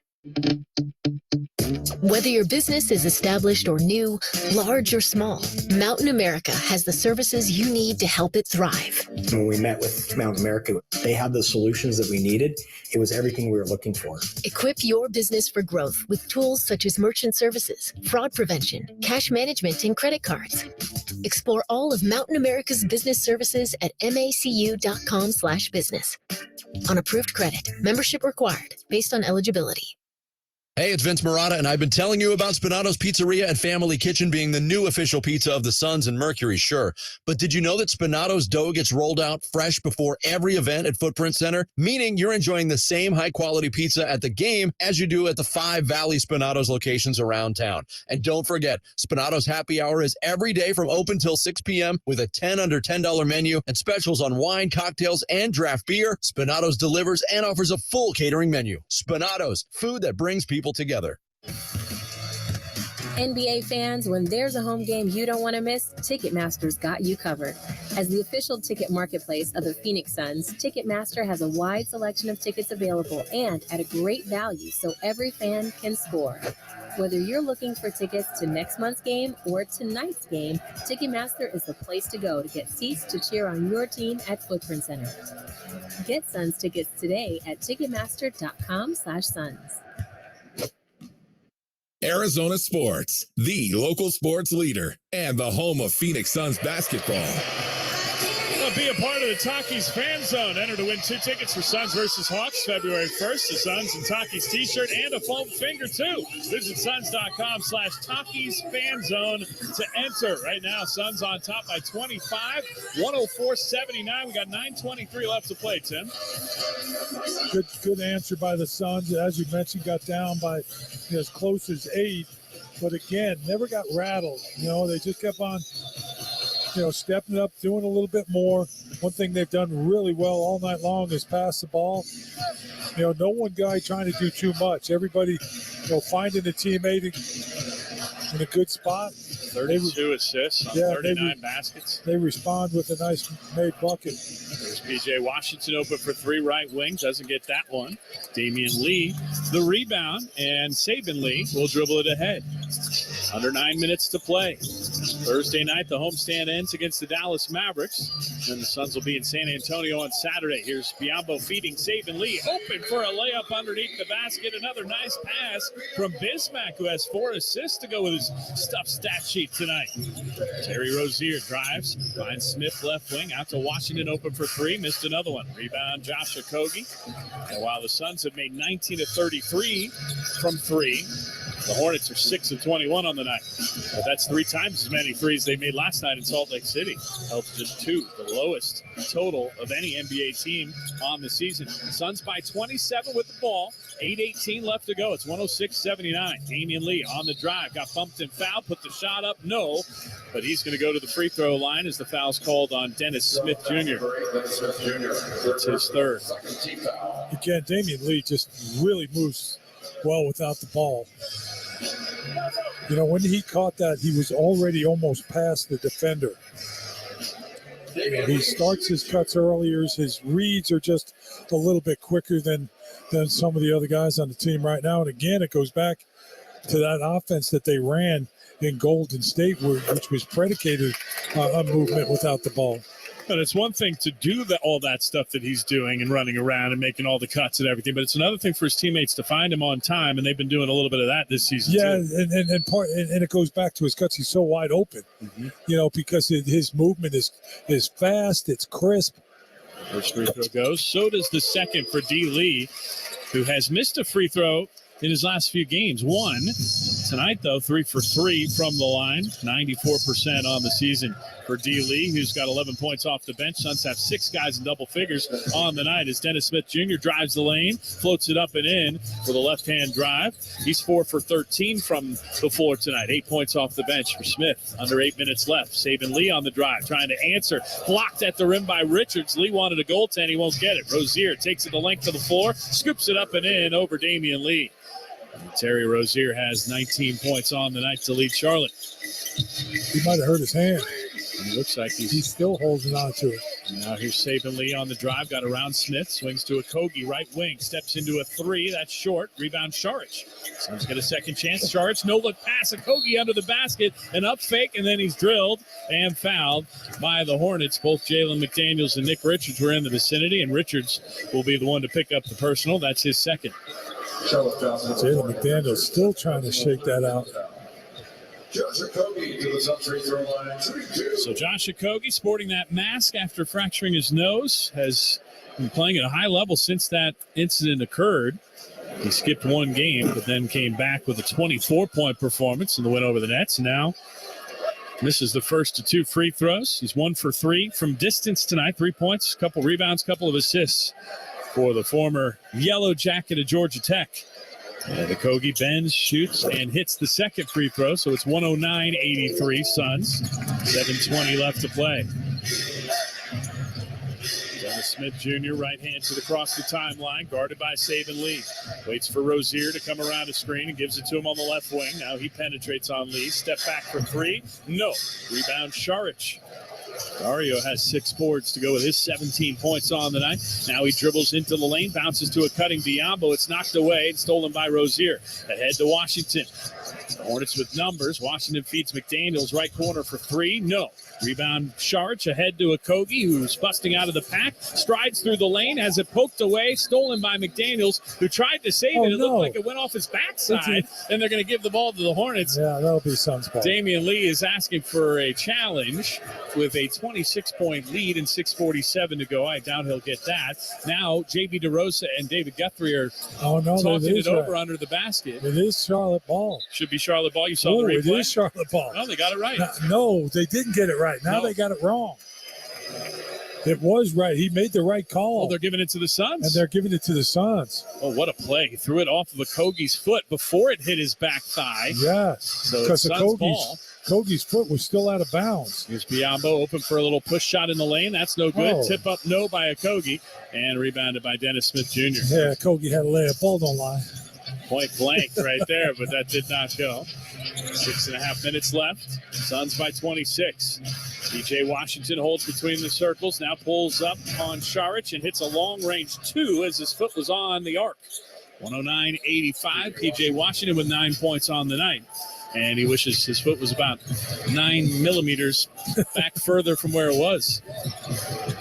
Whether your business is established or new, large or small, Mountain America has the services you need to help it thrive. When we met with Mountain America, they had the solutions that we needed. It was everything we were looking for. Equip your business for growth with tools such as merchant services, fraud prevention, cash management, and credit cards. Explore all of Mountain America's business services at macu.com/business. On approved credit, membership required, based on eligibility. Hey, it's Vince Marotta, and I've been telling you about Spinato's Pizzeria and Family Kitchen being the new official pizza of the Suns and Mercury, sure. But did you know that Spinato's dough gets rolled out fresh before every event at Footprint Center? Meaning you're enjoying the same high-quality pizza at the game as you do at the 5 Valley Spinato's locations around town. And don't forget, Spinato's happy hour is every day from open till 6 p.m. with a 10 under $10 menu and specials on wine, cocktails, and draft beer. Spinato's delivers and offers a full catering menu. Spinato's, food that brings people together. NBA fans, when there's a home game you don't want to miss, Ticketmaster's got you covered. As the official ticket marketplace of the Phoenix Suns, Ticketmaster has a wide selection of tickets available and at a great value so every fan can score. Whether you're looking for tickets to next month's game or tonight's game, Ticketmaster is the place to go to get seats to cheer on your team at Footprint Center. Get Suns tickets today at Ticketmaster.com/Suns. Arizona Sports, the local sports leader and the home of Phoenix Suns basketball. Well, be a part of the Takis Fan Zone. Enter to win 2 tickets for Suns versus Hawks February 1st. The Suns and Takis t-shirt and a foam finger, too. Visit Suns.com/Takis Fan Zone to enter. Right now, Suns on top by 25, 104-79. We got 9:23 left to play, Tim. Good answer by the Suns. As you mentioned, got down by as close as 8. But again, never got rattled. They just kept on stepping up, doing a little bit more. One thing they've done really well all night long is pass the ball. No one guy trying to do too much. Everybody, finding a teammate in a good spot. 32 assists on 39 baskets. They respond with a nice made bucket. There's P.J. Washington open for 3 right wing. Doesn't get that one. Damian Lee, the rebound, and Saban Lee will dribble it ahead. Under 9 minutes to play. Thursday night, the homestand ends against the Dallas Mavericks. And the Suns will be in San Antonio on Saturday. Here's Biyombo feeding Saban Lee. Open for a layup underneath the basket. Another nice pass from Bismack, who has 4 assists to go with his stuffed stat sheet tonight. Terry Rozier drives, finds Smith left wing, out to Washington, open for 3, missed another one. Rebound, Josh Okogie. And while the Suns have made 19 of 33 from 3, the Hornets are 6 of 21 on the night. But that's 3 times as many threes they made last night in Salt Lake City. Held to just 2, the lowest total of any NBA team on the season. Suns by 27 with the ball. 8:18 left to go. It's 106-79. Damian Lee on the drive. Got bumped and fouled. Put the shot up. No. But he's going to go to the free throw line as the foul's called on Dennis Smith Jr. It's his 3rd. Again, Damian Lee just really moves well without the ball. When he caught that, he was already almost past the defender. He starts his cuts earlier. His reads are just a little bit quicker than some of the other guys on the team right now. And again, it goes back to that offense that they ran in Golden State, which was predicated on movement without the ball. But it's one thing to do all that stuff that he's doing and running around and making all the cuts and everything, but it's another thing for his teammates to find him on time, and they've been doing a little bit of that this season. Yeah, too. and it goes back to his cuts. He's so wide open, because his movement is fast, it's crisp. First free throw goes. So does the second for D. Lee, who has missed a free throw in his last few games. 1 tonight, though, 3 for 3 from the line, 94% on the season for D. Lee, who's got 11 points off the bench. Suns have 6 guys in double figures on the night as Dennis Smith Jr. drives the lane, floats it up and in with a left-hand drive. He's 4 for 13 from the floor tonight. 8 points off the bench for Smith. Under 8 minutes left. Saban Lee on the drive, trying to answer. Blocked at the rim by Richards. Lee wanted a goaltend. He won't get it. Rozier takes it the length of the floor, scoops it up and in over Damian Lee. Terry Rozier has 19 points on the night to lead Charlotte. He might have hurt his hand. It looks like he's still holding on to it. Now here's Saban Lee on the drive, got around Smith, swings to Okogie, right wing, steps into a 3, that's short, rebound Saric. Suns get a second chance, Saric, no look pass, Okogie under the basket, an up fake, and then he's drilled and fouled by the Hornets. Both Jalen McDaniels and Nick Richards were in the vicinity, and Richards will be the one to pick up the personal. That's his second. Jalen McDaniels still trying to shake that out. Josh Okogie to the Suns free throw line. So Josh Okogie, sporting that mask after fracturing his nose, has been playing at a high level since that incident occurred. He skipped 1 game, but then came back with a 24-point performance in the win over the Nets. Now misses the first of 2 free throws. He's 1 for 3 from distance tonight. 3 points, a couple rebounds, couple of assists for the former Yellow Jacket of Georgia Tech. And Okogie bends, shoots, and hits the second free throw, so it's 109-83 Suns. 7:20 left to play. Dennis Smith Jr., right hand to the cross the timeline, guarded by Saban Lee. Waits for Rozier to come around the screen and gives it to him on the left wing. Now he penetrates on Lee. Step back for 3. No. Rebound Saric. Dario has 6 boards to go with his 17 points on the night. Now he dribbles into the lane, bounces to a cutting Biombo. It's knocked away and stolen by Rozier. Ahead to Washington. The Hornets with numbers. Washington feeds McDaniels right corner for 3. No. Rebound Sharch ahead to Okogie, who's busting out of the pack. Strides through the lane, has it poked away, stolen by McDaniels, who tried to save it. It looked like it went off his backside, and they're going to give the ball to the Hornets. Yeah, that'll be Suns ball. Damian Lee is asking for a challenge with a 26-point lead and 6:47 to go. I doubt he'll get that. Now, J.B. DeRosa and David Guthrie are talking it over under the basket. It is Charlotte ball. Should be Charlotte ball. You saw the replay. It is Charlotte ball. No, they got it right. No, they didn't get it right. Now they got it wrong. It was right. He made the right call. Oh, they're giving it to the Suns? And they're giving it to the Suns. Oh, what a play. He threw it off of Okogie's foot before it hit his back thigh. Yes. So because Suns ball. Okogie's foot was still out of bounds. Here's Biombo open for a little push shot in the lane. That's no good. Oh. Tip up no by Okogie. And rebounded by Dennis Smith Jr. Yeah, Okogie had a layup. Ball don't lie. Point blank right there, but that did not go. 6.5 minutes left. Suns by 26. DJ Washington holds between the circles, now pulls up on Saric and hits a long-range 2 as his foot was on the arc. 109-85. PJ Washington with 9 points on the night. And he wishes his foot was about 9 millimeters back further from where it was.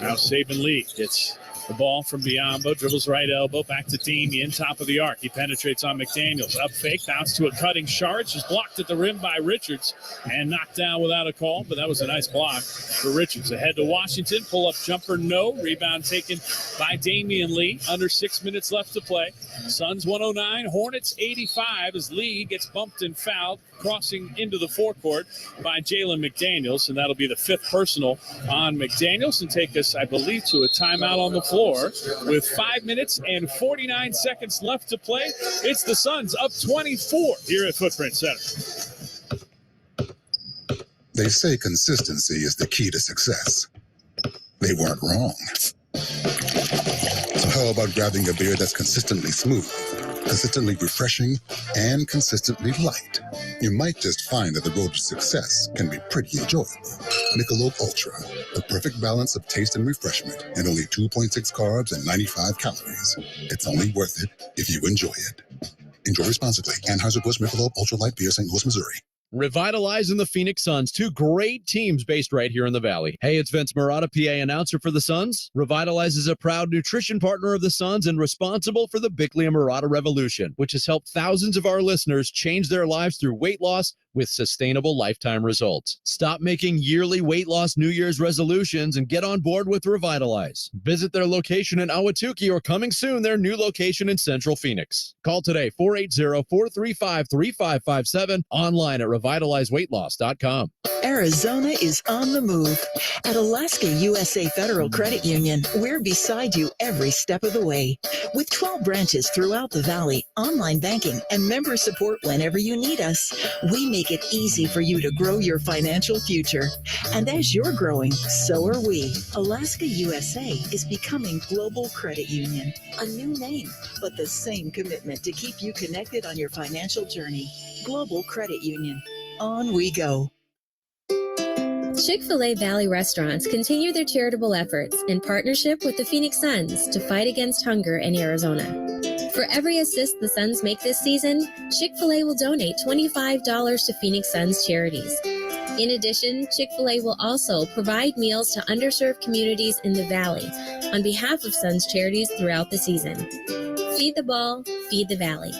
Now Saban Lee gets the ball from Biombo, dribbles right elbow, back to Damian, top of the arc. He penetrates on McDaniels. Up fake, bounce to a cutting Sharch. Is blocked at the rim by Richards and knocked down without a call, but that was a nice block for Richards. Ahead to Washington, pull-up jumper, no. Rebound taken by Damian Lee. Under 6 minutes left to play. Suns 109, Hornets 85 as Lee gets bumped and fouled, crossing into the forecourt by Jalen McDaniels, and that'll be the 5th personal on McDaniels and take us, I believe, to a timeout on the floor with 5 minutes and 49 seconds left to play. It's the Suns up 24 here at Footprint Center. They say consistency is the key to success. They weren't wrong. So how about grabbing a beer that's consistently smooth, consistently refreshing, and consistently light? You might just find that the road to success can be pretty enjoyable. Michelob Ultra, the perfect balance of taste and refreshment, and only 2.6 carbs and 95 calories. It's only worth it if you enjoy it. Enjoy responsibly. Anheuser-Busch Michelob Ultra Light Beer, St. Louis, Missouri. Revitalize and the Phoenix Suns, 2 great teams based right here in the Valley. Hey, it's Vince Marotta, PA announcer for the Suns. Revitalize is a proud nutrition partner of the Suns and responsible for the Bickley and Marotta Revolution, which has helped thousands of our listeners change their lives through weight loss with sustainable lifetime results. Stop making yearly weight loss New Year's resolutions and get on board with Revitalize. Visit their location in Ahwatukee or coming soon, their new location in Central Phoenix. Call today, 480-435-3557, online at revitalizeweightloss.com. Arizona is on the move. At Alaska USA Federal Credit Union, we're beside you every step of the way. With 12 branches throughout the Valley, online banking, and member support whenever you need us, we make it easy for you to grow your financial future. And as you're growing, so are we. Alaska USA is becoming Global Credit Union. A new name, but the same commitment to keep you connected on your financial journey. Global Credit Union. On we go. Chick-fil-A Valley restaurants continue their charitable efforts in partnership with the Phoenix Suns to fight against hunger in Arizona. For every assist the Suns make this season, Chick-fil-A will donate $25 to Phoenix Suns charities. In addition, Chick-fil-A will also provide meals to underserved communities in the Valley on behalf of Suns charities throughout the season. Feed the ball, feed the Valley.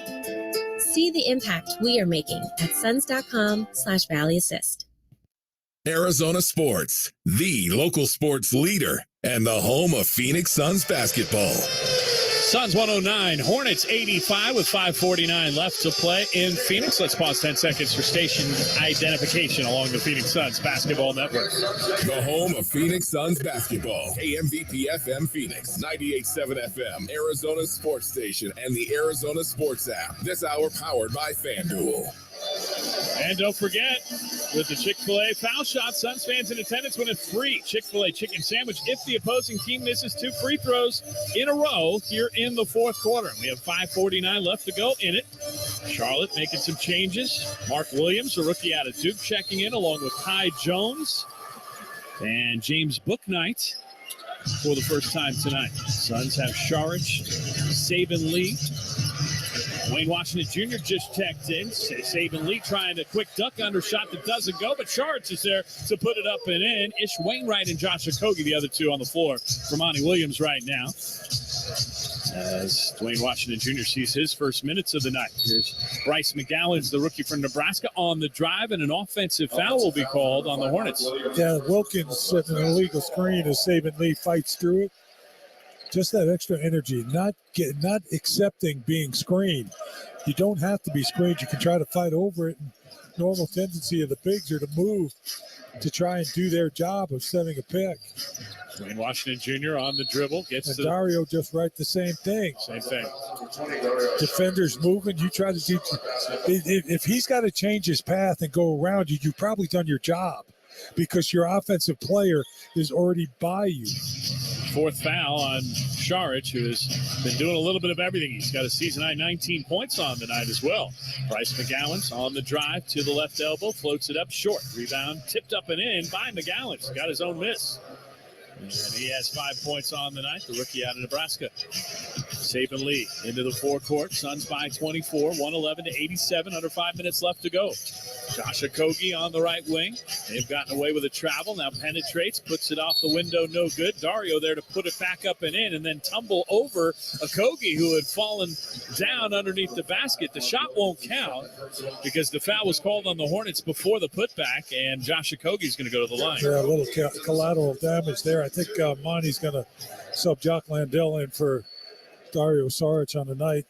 See the impact we are making at suns.com/Valley Assist. Arizona Sports, the local sports leader and the home of Phoenix Suns basketball. Suns 109, Hornets 85 with 5:49 left to play in Phoenix. Let's pause 10 seconds for station identification along the Phoenix Suns basketball network. The home of Phoenix Suns basketball. KMVP FM Phoenix, 98.7 FM, Arizona Sports Station, and the Arizona Sports app. This hour powered by FanDuel. And don't forget, with the Chick-fil-A foul shot, Suns fans in attendance win a free Chick-fil-A chicken sandwich if the opposing team misses 2 free throws in a row here in the fourth quarter. We have 5:49 left to go in it. Charlotte making some changes. Mark Williams, a rookie out of Duke, checking in along with Ty Jones. and James Bouknight for the first time tonight. Suns have Saric, Saban Lee. Wayne Washington Jr. just checked in. Saban Lee trying a quick duck under shot that doesn't go, but Saric is there to put it up and in. Ish Wainwright and Josh Okogie, the other two on the floor for Monty Williams right now. As Dwayne Washington Jr. sees his first minutes of the night. Here's Bryce McGowan, the rookie from Nebraska, on the drive, and an offensive foul will be called on the Hornets. Yeah, Wilkins setting an illegal screen as Saban Lee fights through it. Just that extra energy, not accepting being screened. You don't have to be screened. You can try to fight over it. And normal tendency of the bigs are to move to try and do their job of setting a pick. Dwayne Washington Jr. on the dribble gets and to Dario just right the same thing. Same thing. Defenders moving. You try to do. If he's got to change his path and go around you, you've probably done your job because your offensive player is already by you. Fourth foul on Saric, who has been doing a little bit of everything. He's got a season-high 19 points on the night as well. Bryce McGowan's on the drive to the left elbow, floats it up short. Rebound tipped up and in by McGowan. He's got his own miss. And he has 5 points on the night, the rookie out of Nebraska. Saban Lee into the forecourt. Suns by 24, 111-87, under 5 minutes left to go. Josh Okogie on the right wing. They've gotten away with a travel. Now penetrates, puts it off the window, no good. Dario there to put it back up and in, and then tumble over Okogie, who had fallen down underneath the basket. The shot won't count because the foul was called on the Hornets before the putback, and Josh Okogie's going to go to the line. Yeah, a little collateral damage there. I think Monty's going to sub Jock Landell in for Dario Saric on the night.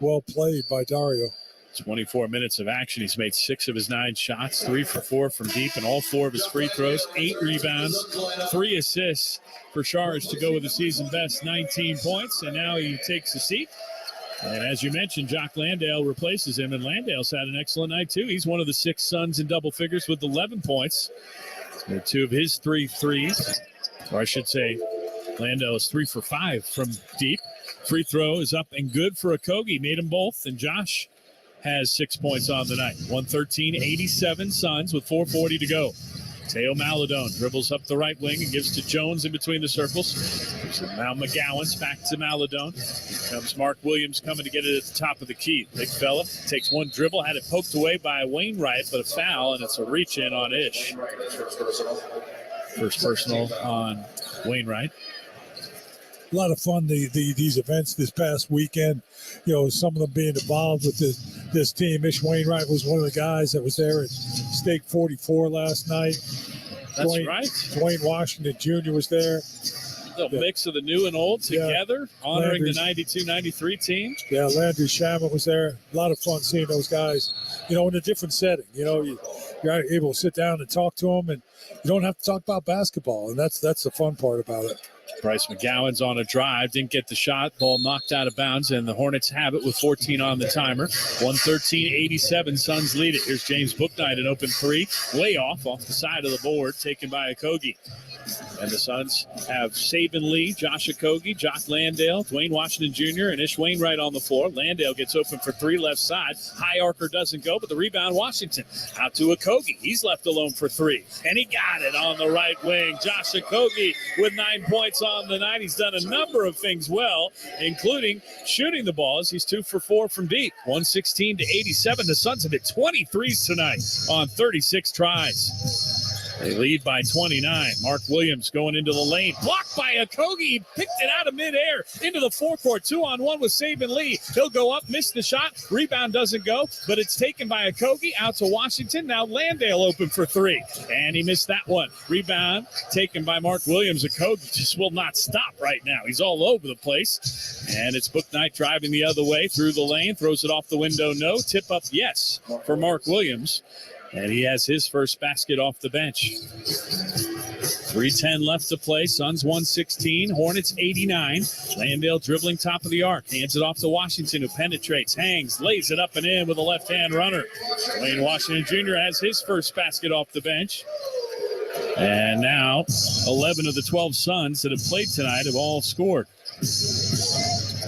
Well played by Dario. 24 minutes of action. He's made 6 of his 9 shots, 3 for 4 from deep, and all 4 of his free throws, 8 rebounds, 3 assists for Saric to go with a season best 19 points. And now he takes a seat. And as you mentioned, Jock Landale replaces him, and Landale's had an excellent night too. He's one of the 6 Suns in double figures with 11 points. He's made 2 of his 3 threes, or I should say Landale is 3 for 5 from deep. Free throw is up and good for Okogie. Made them both, and Josh has 6 points on the night. 113-87 Suns with 4:40 to go. Teo Maladone dribbles up the right wing and gives to Jones in between the circles. So now McGowan's back to Maladone. Here comes Mark Williams coming to get it at the top of the key. Big fella takes one dribble, had it poked away by Wainwright, but a foul, and it's a reach in on Ish. First personal on Wainwright. A lot of fun, these events this past weekend. You know, some of them being involved with this team. Ish Wainwright was one of the guys that was there at Stake 44 last night. That's right. Dwayne Washington Jr. was there. A mix of the new and old together, honoring the 92-93 team. Yeah, Landry Shaman was there. A lot of fun seeing those guys, you know, in a different setting. You know, you're able to sit down and talk to them, and you don't have to talk about basketball, and that's the fun part about it. Bryce McGowan's on a drive, didn't get the shot, ball knocked out of bounds, and the Hornets have it with 14 on the timer. 113-87, Suns lead it. Here's James Bouknight, an open 3, way off the side of the board, taken by Okogie. And the Suns have Saban Lee, Josh Okogie, Jock Landale, Dwayne Washington Jr., and Ish Wainwright on the floor. Landale gets open for 3 left side. High arcer doesn't go, but the rebound, Washington. Out to Okogie. He's left alone for 3. And he got it on the right wing. Josh Okogie with 9 points on the night. He's done a number of things well, including shooting the ball as he's 2 for 4 from deep. 116-87. The Suns have hit 23s tonight on 36 tries. They lead by 29. Mark Williams going into the lane. Blocked by Okogie. He picked it out of midair into the forecourt. 2-on-1 with Saban Lee. He'll go up, miss the shot. Rebound doesn't go, but it's taken by Okogie out to Washington. Now Landale open for 3. And he missed that one. Rebound taken by Mark Williams. Okogie just will not stop right now. He's all over the place. And it's Bouknight driving the other way through the lane. Throws it off the window. No. Tip up, yes, for Mark Williams. And he has his first basket off the bench. 3:10 left to play. Suns 116, Hornets 89. Landale dribbling top of the arc. Hands it off to Washington, who penetrates, hangs, lays it up and in with a left-hand runner. Dwayne Washington Jr. has his first basket off the bench. And now 11 of the 12 Suns that have played tonight have all scored.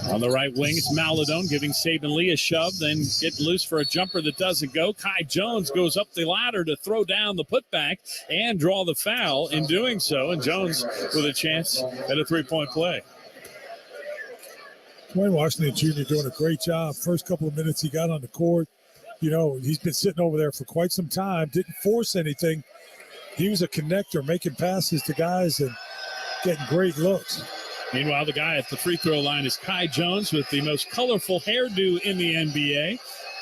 On the right wing, it's Maladone giving Saban Lee a shove, then get loose for a jumper that doesn't go. Kai Jones goes up the ladder to throw down the putback and draw the foul in doing so, and Jones with a chance at a three-point play. Dwayne Washington Jr. doing a great job. First couple of minutes he got on the court, you know, he's been sitting over there for quite some time, didn't force anything. He was a connector, making passes to guys and getting great looks. Meanwhile, the guy at the free throw line is Kai Jones with the most colorful hairdo in the NBA,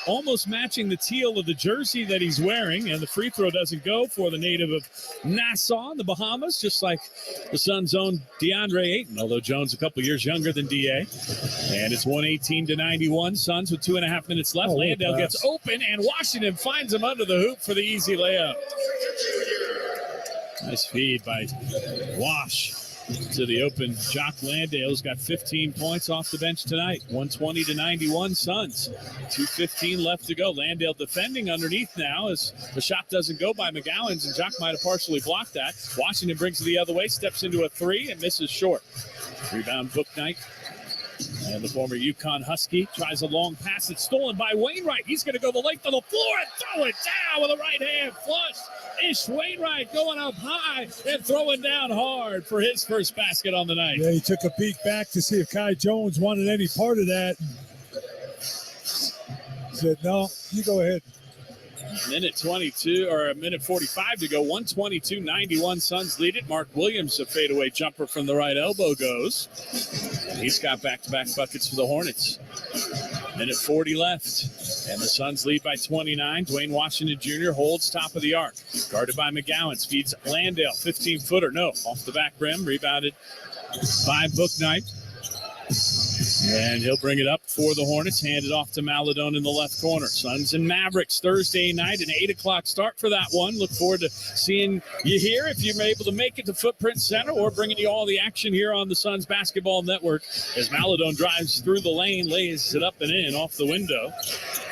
almost matching the teal of the jersey that he's wearing, and the free throw doesn't go for the native of Nassau in the Bahamas, just like the Suns' own DeAndre Ayton, although Jones a couple years younger than DA. And it's 118-91, Suns with 2.5 minutes left. Landale gets open, and Washington finds him under the hoop for the easy layup. Nice feed by Wash to the open. Jock Landale's got 15 points off the bench tonight. 120-91 Suns. 2:15 left to go. Landale defending underneath now as the shot doesn't go by McGowens, and Jock might have partially blocked that. Washington brings it the other way, steps into a three, and misses short. Rebound Bouknight. And the former UConn Husky tries a long pass. It's stolen by Wainwright. He's going to go the length of the floor and throw it down with a right hand flush. Ish Wainwright going up high and throwing down hard for his first basket on the night. Yeah, he took a peek back to see if Kai Jones wanted any part of that. Said, no, you go ahead. Minute 45 to go. 122-91 Suns lead it. Mark Williams, a fadeaway jumper from the right elbow goes. He's got back-to-back buckets for the Hornets. Minute 40 left, and the Suns lead by 29. Dwayne Washington Jr. holds top of the arc. Guarded by McGowan, feeds Landale, 15-footer. No, off the back rim, rebounded by Bouknight. And he'll bring it up for the Hornets, hand it off to Maladone in the left corner. Suns and Mavericks Thursday night, an 8 o'clock start for that one. Look forward to seeing you here if you're able to make it to Footprint Center, or bringing you all the action here on the Suns Basketball Network as Maladone drives through the lane, lays it up and in off the window.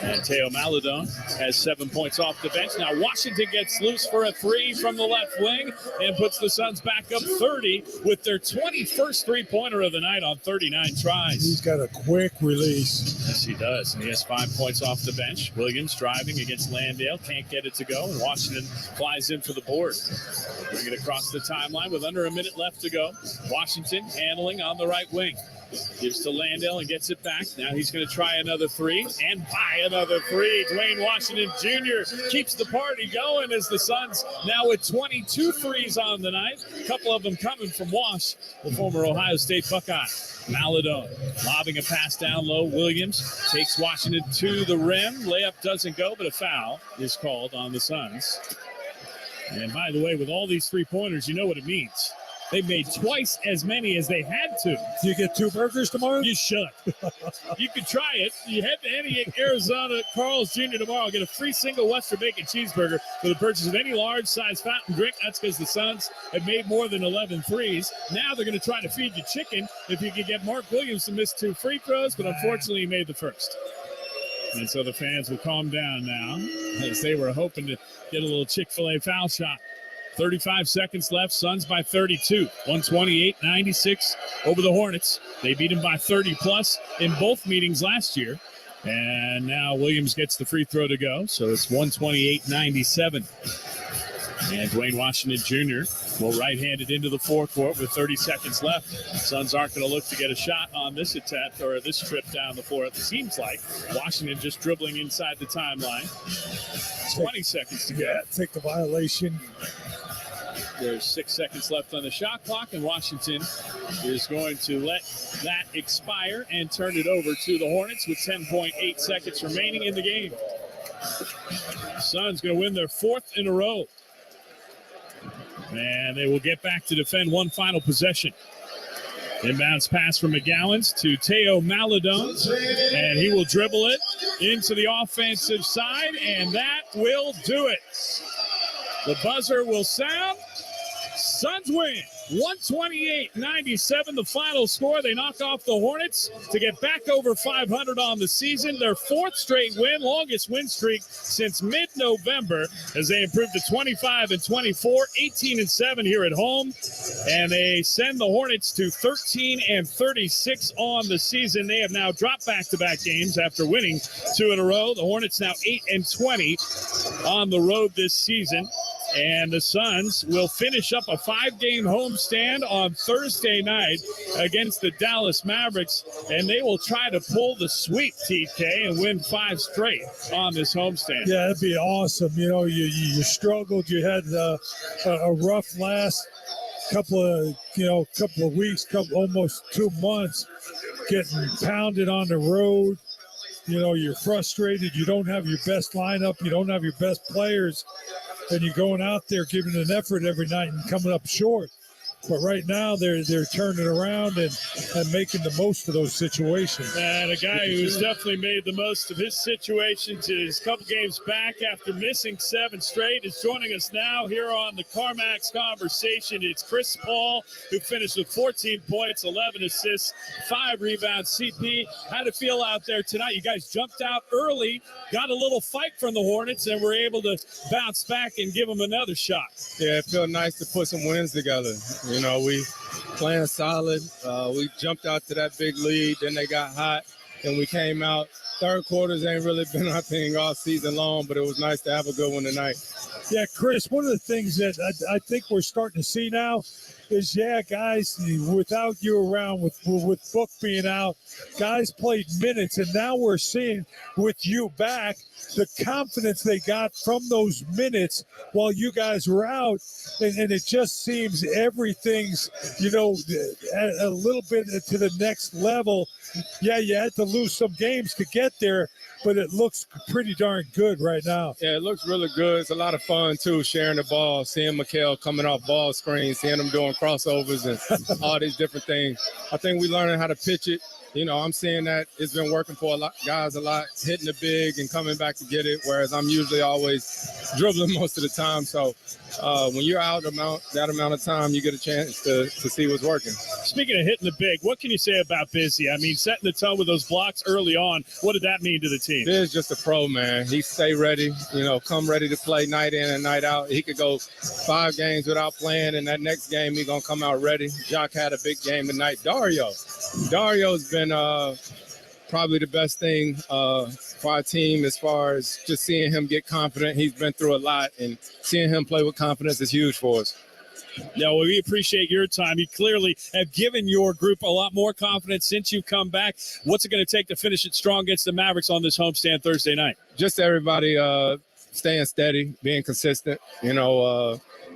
And Teo Maladone has 7 points off the bench. Now Washington gets loose for a three from the left wing and puts the Suns back up 30 with their 21st three-pointer of the night on 39 tries. He's got a quick release. Yes, he does. And he has 5 points off the bench. Williams driving against Landale. Can't get it to go. And Washington flies in for the board. Bring it across the timeline with under a minute left to go. Washington handling on the right wing. Gives to Landale and gets it back. Now he's going to try another three and buy another three. Dwayne Washington Jr. keeps the party going as the Suns now with 22 threes on the night. A couple of them coming from Wash, the former Ohio State Buckeye. Maladone lobbing a pass down low. Williams takes Washington to the rim. Layup doesn't go, but a foul is called on the Suns. And by the way, with all these three-pointers, you know what it means. They made twice as many as they had to. Do you get 2 burgers tomorrow? You should. You could try it. You head to any Arizona Carl's Jr. tomorrow. Get a free single Western bacon cheeseburger for the purchase of any large-size fountain drink. That's because the Suns have made more than 11 threes. Now they're going to try to feed you chicken if you can get Mark Williams to miss 2 free throws, but unfortunately he made the first. And so the fans will calm down now as they were hoping to get a little Chick-fil-A foul shot. 35 seconds left. Suns by 32. 128-96 over the Hornets. They beat them by 30-plus in both meetings last year. And now Williams gets the free throw to go. So it's 128-97. And Dwayne Washington Jr. will right-hand it into the forecourt with 30 seconds left. Suns aren't going to look to get a shot on this attempt or this trip down the floor. It seems like Washington just dribbling inside the timeline. 20 seconds to go. Yeah, take the violation. There's 6 seconds left on the shot clock, and Washington is going to let that expire and turn it over to the Hornets with 10.8 seconds remaining in the game. Suns going to win their 4th in a row. And they will get back to defend one final possession. Inbounds pass from McGowens to Teo Maladone, and he will dribble it into the offensive side, and that will do it. The buzzer will sound, Suns win 128-97, the final score. They knock off the Hornets to get back over 500 on the season. Their fourth straight win, longest win streak since mid-November, as they improve to 25-24, 18-7 here at home. And they send the Hornets to 13-36 on the season. They have now dropped back-to-back games after winning 2 in a row. The Hornets now 8-20 on the road this season. And the Suns will finish up a 5-game homestand on Thursday night against the Dallas Mavericks, and they will try to pull the sweep, TK, and win 5 straight on this homestand. Yeah, that'd be awesome. You know, you struggled. You had a rough last couple of weeks, almost 2 months, getting pounded on the road. You know, you're frustrated. You don't have your best lineup. You don't have your best players. And you're going out there giving an effort every night and coming up short. But right now, they're turning around and making the most of those situations. And a guy who's definitely made the most of his situations is a couple games back after missing 7 straight is joining us now here on the CarMax Conversation. It's Chris Paul, who finished with 14 points, 11 assists, 5 rebounds. CP, how'd it feel out there tonight? You guys jumped out early, got a little fight from the Hornets, and were able to bounce back and give them another shot. Yeah, it felt nice to put some wins together. You know, we playing solid. We jumped out to that big lead. Then they got hot, and we came out. Third quarters ain't really been our thing all season long, but it was nice to have a good one tonight. Yeah, Chris, one of the things that I think we're starting to see now is, guys, without you around, with Book being out, guys played minutes, and now we're seeing with you back the confidence they got from those minutes while you guys were out, and it just seems everything's, a little bit to the next level. Yeah, you had to lose some games to get there, but it looks pretty darn good right now. Yeah, it looks really good. It's a lot of fun, too, sharing the ball, seeing Mikal coming off ball screens, seeing him doing crossovers and all these different things. I think we learning how to pitch it. You know, I'm seeing that it's been working for a lot guys a lot, hitting the big and coming back to get it, whereas I'm usually always dribbling most of the time. So when you're out that amount of time, you get a chance to see what's working. Speaking of hitting the big, what can you say about Busy? I mean, setting the tone with those blocks early on, what did that mean to the team? Biz just a pro, man. He stay ready, come ready to play night in and night out. He could go 5 games without playing, and that next game he's going to come out ready. Jock had a big game tonight. Dario's been probably the best thing for our team as far as just seeing him get confident. He's been through a lot, and seeing him play with confidence is huge for us. Yeah, well, we appreciate your time. You clearly have given your group a lot more confidence since you've come back. What's it going to take to finish it strong against the Mavericks on this homestand Thursday night? Just everybody staying steady, being consistent,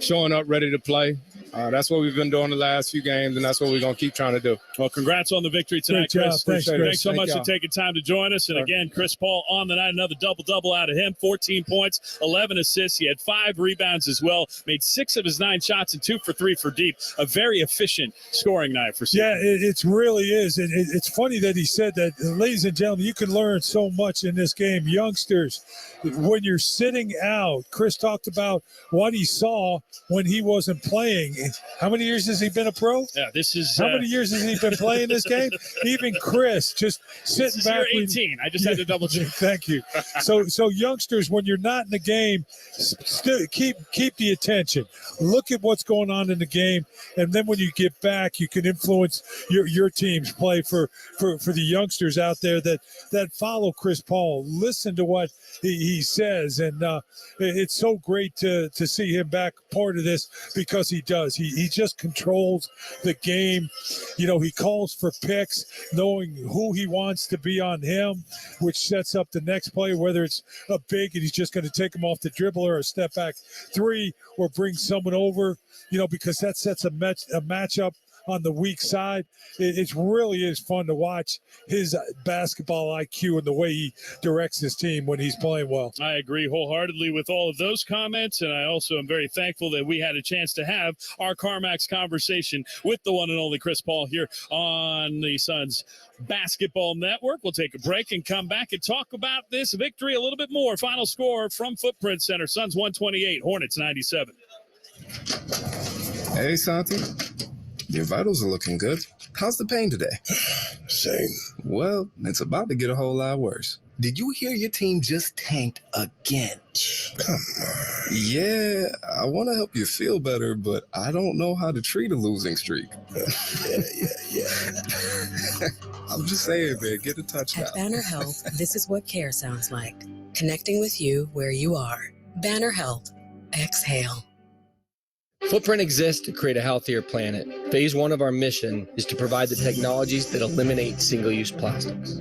showing up ready to play. That's what we've been doing the last few games, and that's what we're going to keep trying to do. Well, congrats on the victory tonight, Chris. Thanks so much for taking time to join us. And again, Chris Paul on the night, another double-double out of him, 14 points, 11 assists. He had 5 rebounds as well, made 6 of his 9 shots and 2 for 3 for deep. A very efficient scoring night for CP. Yeah, it really is. And it's funny that he said that. Ladies and gentlemen, you can learn so much in this game. Youngsters, when you're sitting out, Chris talked about what he saw when he wasn't playing. How many years has he been a pro? Yeah, this is... How many years has he been playing this game? Even Chris, just sitting back. Year 18. I just had to double check. Thank you. So youngsters, when you're not in the game, still keep the attention. Look at what's going on in the game, and then when you get back, you can influence your team's play for the youngsters out there that follow Chris Paul. Listen to what he says, and it's so great to see him back part of this, because he does. He just controls the game. He calls for picks, knowing who he wants to be on him, which sets up the next play, whether it's a big and he's just going to take him off the dribble, or a step back 3, or bring someone over, because that sets a matchup on the weak side. It really is fun to watch his basketball IQ and the way he directs his team when he's playing well. I agree wholeheartedly with all of those comments, and I also am very thankful that we had a chance to have our CarMax conversation with the one and only Chris Paul here on the Suns Basketball Network. We'll take a break and come back and talk about this victory a little bit more. Final score from Footprint Center: Suns 128, Hornets 97. Hey, Santi. Your vitals are looking good. How's the pain today? Same. Well, it's about to get a whole lot worse. Did you hear your team just tanked again? Come on. Yeah, I want to help you feel better, but I don't know how to treat a losing streak. Yeah. I'm just saying, man, get a touchdown. At Banner Health, this is what care sounds like. Connecting with you where you are. Banner Health. Exhale. Footprint exists to create a healthier planet. Phase 1 of our mission is to provide the technologies that eliminate single-use plastics.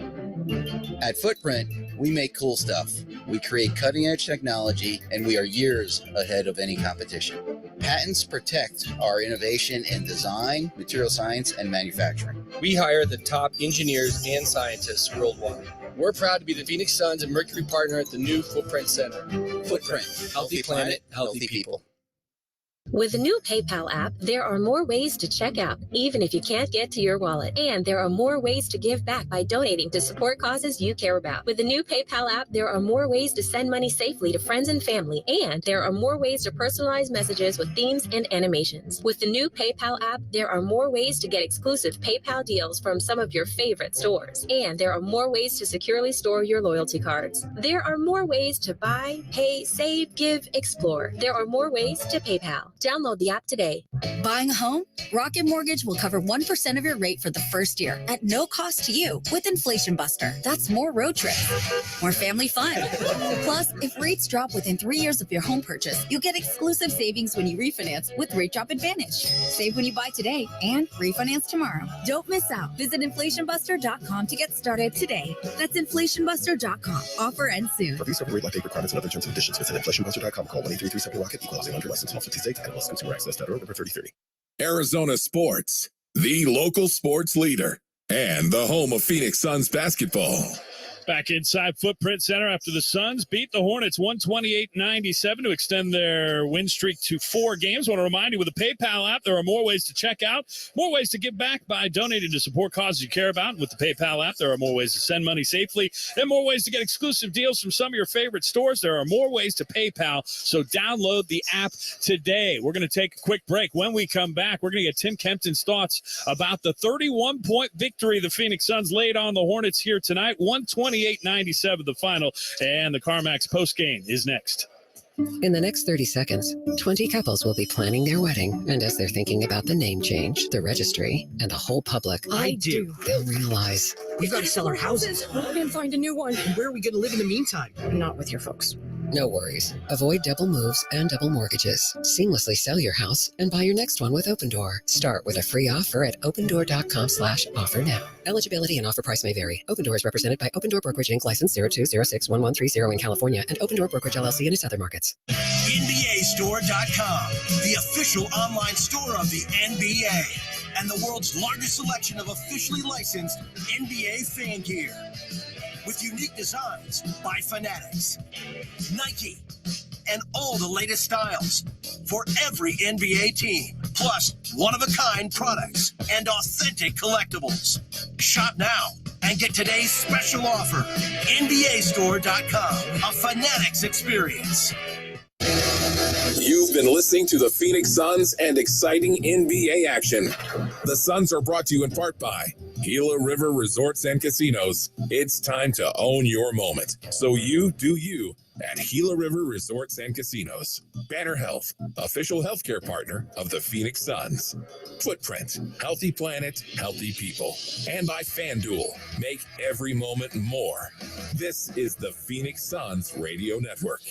At Footprint, we make cool stuff. We create cutting-edge technology, and we are years ahead of any competition. Patents protect our innovation in design, material science, and manufacturing. We hire the top engineers and scientists worldwide. We're proud to be the Phoenix Suns and Mercury partner at the new Footprint Center. Footprint. Healthy planet, healthy people. With the new PayPal app, there are more ways to check out, even if you can't get to your wallet. And there are more ways to give back by donating to support causes you care about. With the new PayPal app, there are more ways to send money safely to friends and family. And there are more ways to personalize messages with themes and animations. With the new PayPal app, there are more ways to get exclusive PayPal deals from some of your favorite stores. And there are more ways to securely store your loyalty cards. There are more ways to buy, pay, save, give, explore. There are more ways to PayPal. Download the app today. Buying a home? Rocket Mortgage will cover 1% of your rate for the first year at no cost to you with Inflation Buster. That's more road trips, more family fun. Plus, if rates drop within 3 years of your home purchase, you'll get exclusive savings when you refinance with Rate Drop Advantage. Save when you buy today and refinance tomorrow. Don't miss out. Visit inflationbuster.com to get started today. That's inflationbuster.com. Offer ends soon. For visa rate like date requirements and other terms and conditions, visit inflationbuster.com. Call 1-833-7-ROCKET. Equal housing lender license 1256. Analyst Consumer Access.org. Number 3030. Arizona Sports, the local sports leader and the home of Phoenix Suns basketball. Back inside Footprint Center after the Suns beat the Hornets 128-97 to extend their win streak to 4 games. I want to remind you, with the PayPal app, there are more ways to check out, more ways to give back by donating to support causes you care about. With the PayPal app, there are more ways to send money safely and more ways to get exclusive deals from some of your favorite stores. There are more ways to PayPal, so download the app today. We're going to take a quick break. When we come back, we're going to get Tim Kempton's thoughts about the 31-point victory the Phoenix Suns laid on the Hornets here tonight. 128-97 the final, and the CarMax postgame is next. In the next 30 seconds, 20 couples will be planning their wedding, and as they're thinking about the name change, the registry, and the whole public, they'll realize, we've got to sell our houses. We're going to find a new one. And where are we going to live in the meantime? Not with your folks. no worries. Avoid double moves and double mortgages. Seamlessly sell your house and buy your next one with Opendoor. Start with a free offer at opendoor.com/offer now. Eligibility and offer price may vary. Opendoor is represented by Opendoor Brokerage Inc. license 02061130 in California and Opendoor Brokerage LLC in its other markets. NBAstore.com, the official online store of the NBA and the world's largest selection of officially licensed NBA fan gear. With unique designs by Fanatics, Nike, and all the latest styles for every NBA team, plus one-of-a-kind products and authentic collectibles. Shop now and get today's special offer. NBAstore.com, a Fanatics experience. You've been listening to the Phoenix Suns and exciting NBA action. The Suns are brought to you in part by Gila River Resorts and Casinos. It's time to own your moment. So you do you at Gila River Resorts and Casinos. Banner Health, official healthcare partner of the Phoenix Suns. Footprint, healthy planet, healthy people. And by FanDuel, make every moment more. This is the Phoenix Suns Radio Network.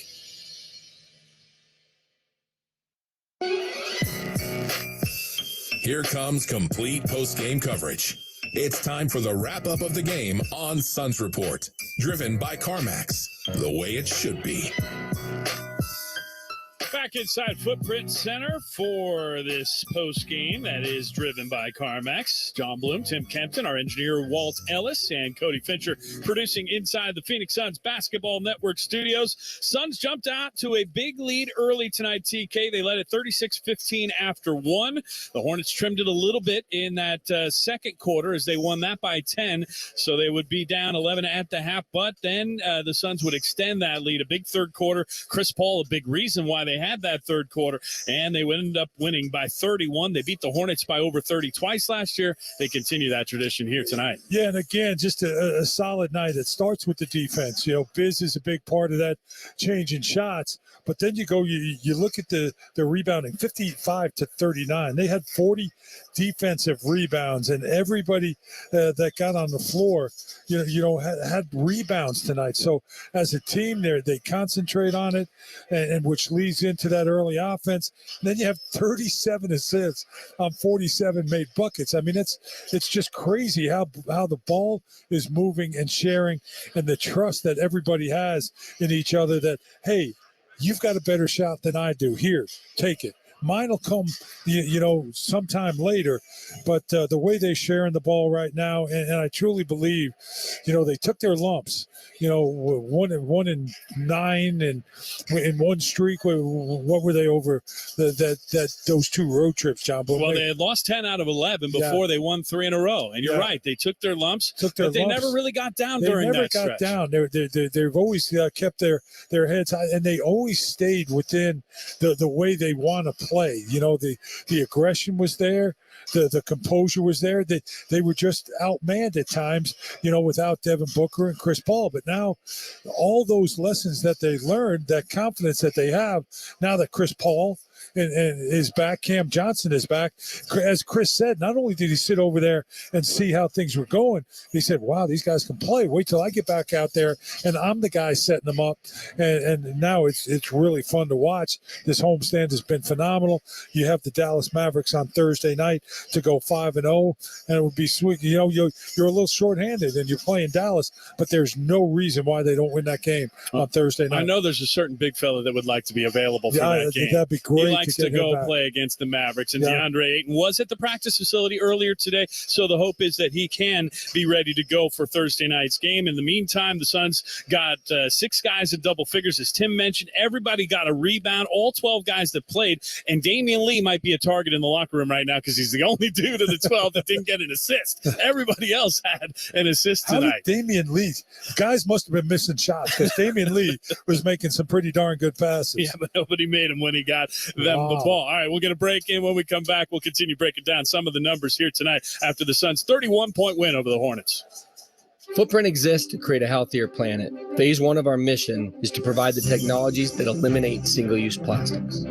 Here comes complete post-game coverage. It's time for the wrap-up of the game on Suns Report, driven by CarMax, the way it should be. Back inside Footprint Center for this post game that is driven by CarMax. John Bloom, Tim Kempton, our engineer Walt Ellis, and Cody Fincher producing inside the Phoenix Suns Basketball Network studios. Suns jumped out to a big lead early tonight, TK. They led at 36-15 after one. The Hornets trimmed it a little bit in that second quarter as they won that by 10, so they would be down 11 at the half, but then the Suns would extend that lead. A big third quarter. Chris Paul, a big reason why they had that third quarter, and they ended up winning by 31. They beat the Hornets by over 30 twice last year. They continue that tradition here tonight. Yeah, and again, just a solid night. It starts with the defense. Biz is a big part of that change in shots. But then you look at the rebounding, 55 to 39. They had 40 defensive rebounds, and everybody that got on the floor, had rebounds tonight. So as a team, they concentrate on it, and which leads into that early offense. And then you have 37 assists on 47 made buckets. I mean, it's just crazy how the ball is moving and sharing, and the trust that everybody has in each other. That, hey, you've got a better shot than I do. Here, take it. Mine will come, sometime later. But the way they're sharing the ball right now, and I truly believe, they took their lumps. 1-9, and in one streak. What were they over those two road trips, John? Well, they had lost 10 out of 11 before they won 3 in a row. And you're right, they took their lumps, but they never really got down during that stretch. They never got down. They've always kept their heads high, and they always stayed within the way they want to play. The aggression was there. The composure was there. They were just outmanned at times, without Devin Booker and Chris Paul. But now all those lessons that they learned, that confidence that they have, now that Chris Paul and is back, Cam Johnson is back. As Chris said, not only did he sit over there and see how things were going, he said, wow, these guys can play. Wait till I get back out there and I'm the guy setting them up. And now it's really fun to watch. This homestand has been phenomenal. You have the Dallas Mavericks on Thursday night to go 5-0, and it would be sweet. You're a little shorthanded and you're playing Dallas, but there's no reason why they don't win that game on Thursday night. I know there's a certain big fella that would like to be available for that game. That'd be great. He likes to go play against the Mavericks, and DeAndre Ayton was at the practice facility earlier today, so the hope is that he can be ready to go for Thursday night's game. In the meantime, the Suns got 6 guys in double figures, as Tim mentioned. Everybody got a rebound, all 12 guys that played, and Damian Lee might be a target in the locker room right now because he's the only dude of the 12 that didn't get an assist. Everybody else had an assist tonight. How did Damian Lee? Guys must have been missing shots because Damian Lee was making some pretty darn good passes. Yeah, but nobody made him when he got them the ball. All right, we'll get a break in. When we come back, we'll continue breaking down some of the numbers here tonight after the Suns' 31-point win over the Hornets. Footprint exists to create a healthier planet. Phase 1 of our mission is to provide the technologies that eliminate single-use plastics.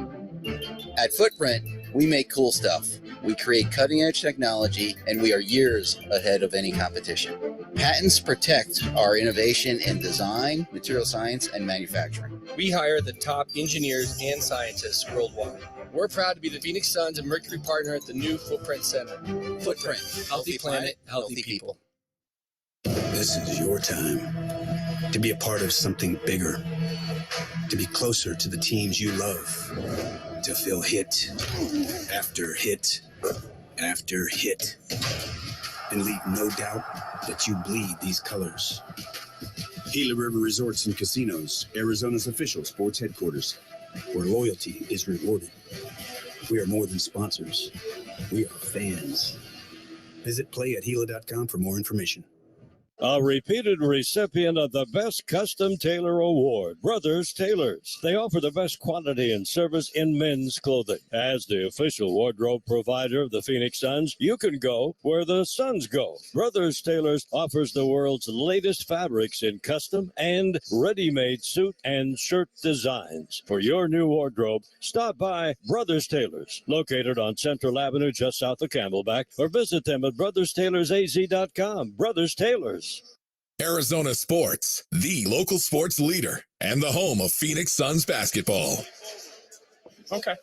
At Footprint, we make cool stuff. We create cutting-edge technology, and we are years ahead of any competition. Patents protect our innovation in design, material science, and manufacturing. We hire the top engineers and scientists worldwide. We're proud to be the Phoenix Suns and Mercury partner at the new Footprint Center. Footprint. Healthy planet, healthy people. This is your time to be a part of something bigger, to be closer to the teams you love, to feel hit after hit after hit, and leave no doubt that you bleed these colors. Gila River Resorts and Casinos, Arizona's official sports headquarters, where loyalty is rewarded. We are more than sponsors. We are fans. Visit playatgila.com for more information. A repeated recipient of the Best Custom Tailor Award, Brothers Tailors. They offer the best quality and service in men's clothing. As the official wardrobe provider of the Phoenix Suns, you can go where the Suns go. Brothers Tailors offers the world's latest fabrics in custom and ready-made suit and shirt designs. For your new wardrobe, stop by Brothers Tailors, located on Central Avenue just south of Camelback, or visit them at brotherstailorsaz.com. Brothers Tailors. Arizona Sports, the local sports leader and the home of Phoenix Suns basketball. Okay.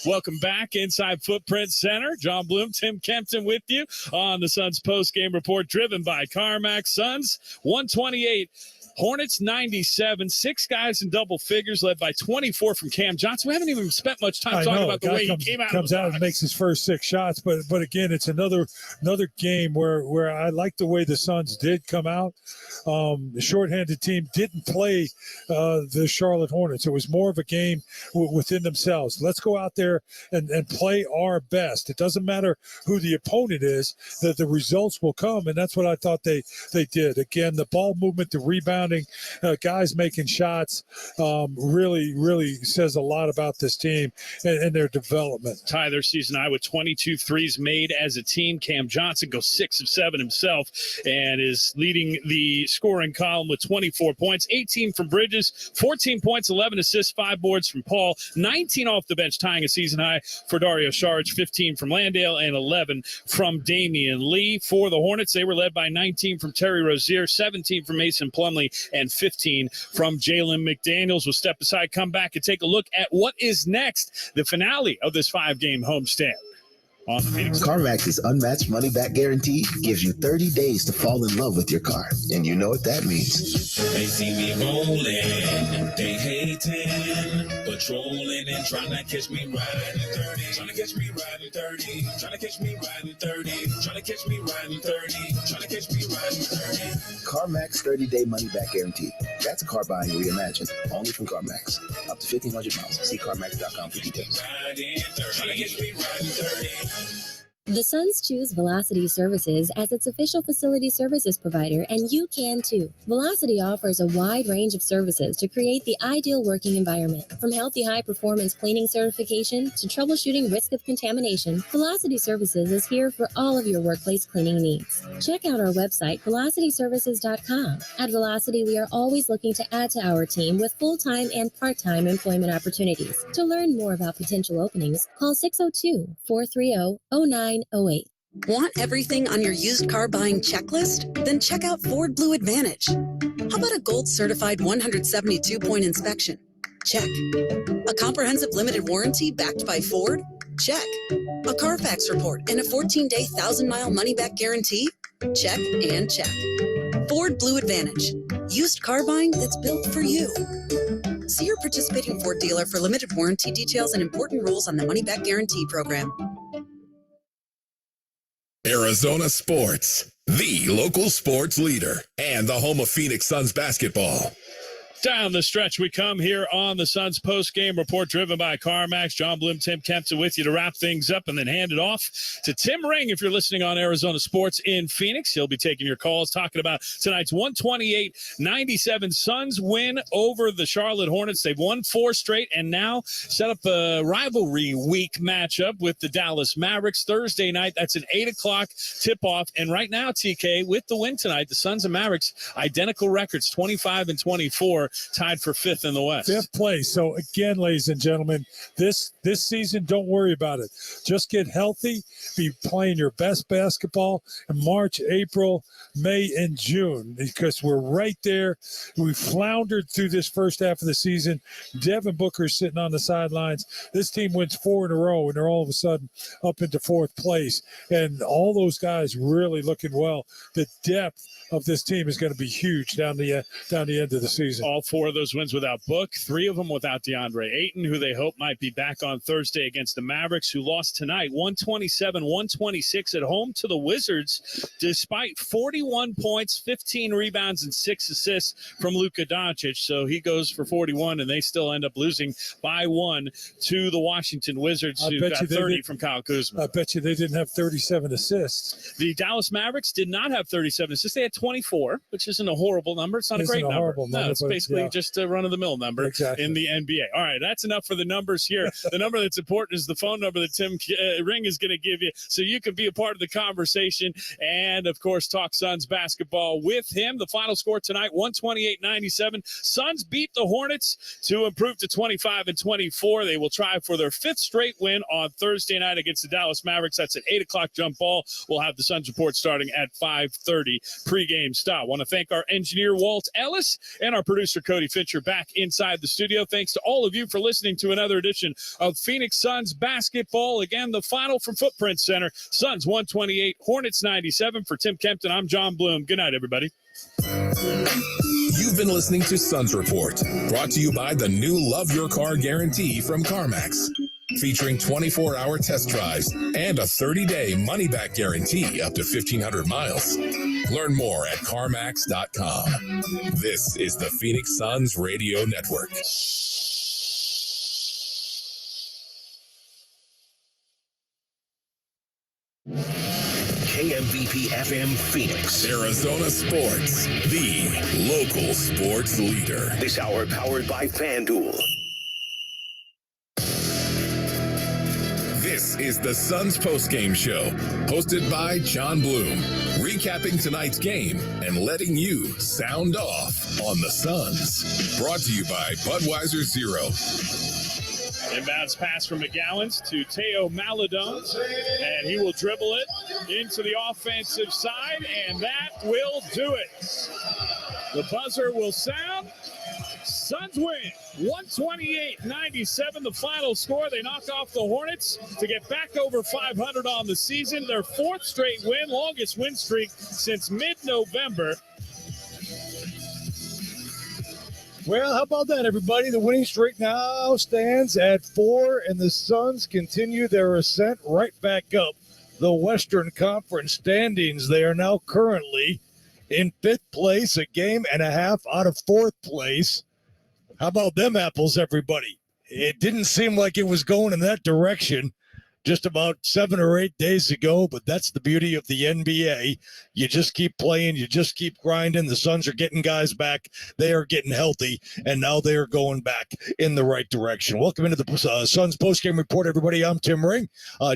Welcome back inside Footprint Center. John Bloom, Tim Kempton with you on the Suns post-game report, driven by CarMax. Suns 128. Hornets 97, 6 guys in double figures, led by 24 from Cam Johnson. We haven't even spent much time talking about the way he came out. Comes out and makes his first 6 shots, but again, it's another game where I like the way the Suns did come out. The shorthanded team didn't play the Charlotte Hornets. It was more of a game within themselves. Let's go out there and play our best. It doesn't matter who the opponent is; that the results will come, and that's what I thought they did. Again, the ball movement, the rebound. responding, guys making shots, really says a lot about this team and their development. Tie their season high with 22 threes made as a team. Cam Johnson goes 6 of 7 himself and is leading the scoring column with 24 points, 18 from Bridges, 14 points, 11 assists, 5 boards from Paul, 19 off the bench, tying a season high for Dario Saric, 15 from Landale, and 11 from Damian Lee. For the Hornets, they were led by 19 from Terry Rozier, 17 from Mason Plumlee, and 15 from Jalen McDaniels. We'll step aside, come back, and take a look at what is next, the finale of this 5-game homestand. CarMax's unmatched money-back guarantee gives you 30 days to fall in love with your car. And you know what that means. They see me rolling, they hating, patrolling and trying to catch me riding 30. Trying to catch me riding 30. Trying to catch me riding 30. Trying to catch me riding 30. Trying to catch me riding 30. CarMax 30-day money-back guarantee. That's car buying reimagined. Only from CarMax. Up to 1,500 miles. See CarMax.com for details. Trying to catch me riding 30. The Suns choose Velocity Services as its official facility services provider, and you can too. Velocity offers a wide range of services to create the ideal working environment. From healthy high-performance cleaning certification to troubleshooting risk of contamination, Velocity Services is here for all of your workplace cleaning needs. Check out our website, velocityservices.com. At Velocity, we are always looking to add to our team with full-time and part-time employment opportunities. To learn more about potential openings, call 602-430-0908. Want everything on your used car buying checklist? Then check out Ford Blue Advantage. How about a gold certified 172-point inspection? Check. A comprehensive limited warranty backed by Ford? Check. A Carfax report and a 14-day 1,000-mile money-back guarantee? Check and check. Ford Blue Advantage. Used car buying that's built for you. See your participating Ford dealer for limited warranty details and important rules on the money-back guarantee program. Arizona Sports, the local sports leader and the home of Phoenix Suns basketball. Down the stretch we come here on the Suns post-game report driven by CarMax. John Bloom, Tim Kempton with you to wrap things up and then hand it off to Tim Ring if you're listening on Arizona Sports in Phoenix. He'll be taking your calls, talking about tonight's 128-97 Suns win over the Charlotte Hornets. They've won 4 straight and now set up a rivalry week matchup with the Dallas Mavericks Thursday night. That's an 8 o'clock tip-off. And right now, TK, with the win tonight, the Suns and Mavericks, identical records, 25 and 24. Tied for 5th in the West. 5th place. So again, ladies and gentlemen, this season, don't worry about it. Just get healthy, be playing your best basketball in March, April, May, and June, because we're right there. We floundered through this first half of the season. Devin Booker's sitting on the sidelines. This team wins 4 in a row, and they're all of a sudden up into 4th place. And all those guys really looking well. The depth of this team is going to be huge down the end of the season. All 4 of those wins without Book, 3 of them without DeAndre Ayton, who they hope might be back on Thursday against the Mavericks, who lost tonight 127-126 at home to the Wizards, despite 41 points, 15 rebounds, and 6 assists from Luka Doncic. So he goes for 41, and they still end up losing by 1 to the Washington Wizards, who got 30 from Kyle Kuzma. I bet you they didn't have 37 assists. The Dallas Mavericks did not have 37 assists. They had 24, which isn't a horrible number. It's not a great number. No, it's basically just a run-of-the-mill number in the NBA. All right, that's enough for the numbers here. The number that's important is the phone number that Tim Ring is going to give you so you can be a part of the conversation and, of course, talk Suns basketball with him. The final score tonight, 128-97. Suns beat the Hornets to improve to 25-24. They will try for their 5th straight win on Thursday night against the Dallas Mavericks. That's an 8 o'clock jump ball. We'll have the Suns report starting at 5:30 pregame stop. Want to thank our engineer, Walt Ellis, and our producer, Cody Fincher, back inside the studio. Thanks to all of you for listening to another edition of Phoenix Suns basketball. Again, the final from Footprint Center. Suns 128, Hornets 97. For Tim Kempton, I'm John Bloom. Good night, everybody. You've been listening to Suns Report, brought to you by the new Love Your Car guarantee from CarMax, featuring 24-hour test drives and a 30-day money-back guarantee up to 1,500 miles. Learn more at CarMax.com. This is the Phoenix Suns Radio Network. KMVP FM Phoenix. Arizona Sports, the local sports leader. This hour powered by FanDuel. This is the Suns postgame show, hosted by John Bloom, recapping tonight's game and letting you sound off on the Suns. Brought to you by Budweiser Zero. Inbounds pass from McGowan's to Teo Maladon, and he will dribble it into the offensive side, and that will do it. The buzzer will sound. Suns win 128-97, the final score. They knock off the Hornets to get back over 500 on the season. Their fourth straight win, longest win streak since mid-November. Well, how about that, everybody? The winning streak now stands at 4, and the Suns continue their ascent right back up the Western Conference standings. They are now currently in 5th place, a game and a half out of 4th place. How about them apples, everybody? It didn't seem like it was going in that direction just about 7 or 8 days ago, but that's the beauty of the NBA. You just keep playing, you just keep grinding. The Suns are getting guys back. They are getting healthy, and now they are going back in the right direction. Welcome into the Suns postgame report, everybody. I'm Tim Ring.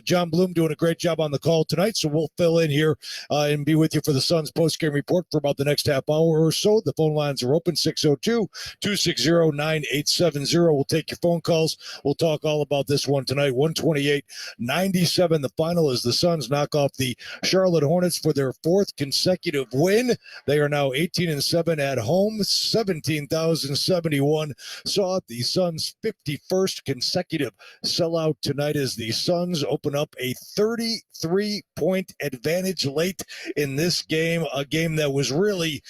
John Bloom doing a great job on the call tonight, so we'll fill in here and be with you for the Suns postgame report for about the next half hour or so. The phone lines are open, 602-260-9870. We'll take your phone calls. We'll talk all about this one tonight, 128-97. The final is the Suns knock off the Charlotte Hornets for their 4th consecutive win. They are now 18-7 at home. 17,071 saw the Suns' 51st consecutive sellout tonight as the Suns open up a 33-point advantage late in this game, a game that was really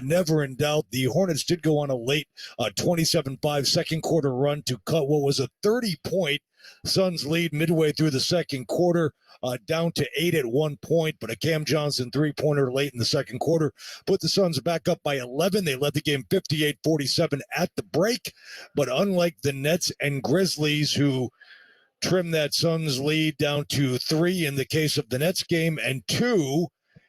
never in doubt. The Hornets did go on a late 27-5 second quarter run to cut what was a 30-point Suns lead midway through the second quarter, down to 8 at one point, but a Cam Johnson three-pointer late in the second quarter put the Suns back up by 11. They led the game 58-47 at the break, but unlike the Nets and Grizzlies, who trimmed that Suns lead down to 3 in the case of the Nets game and 2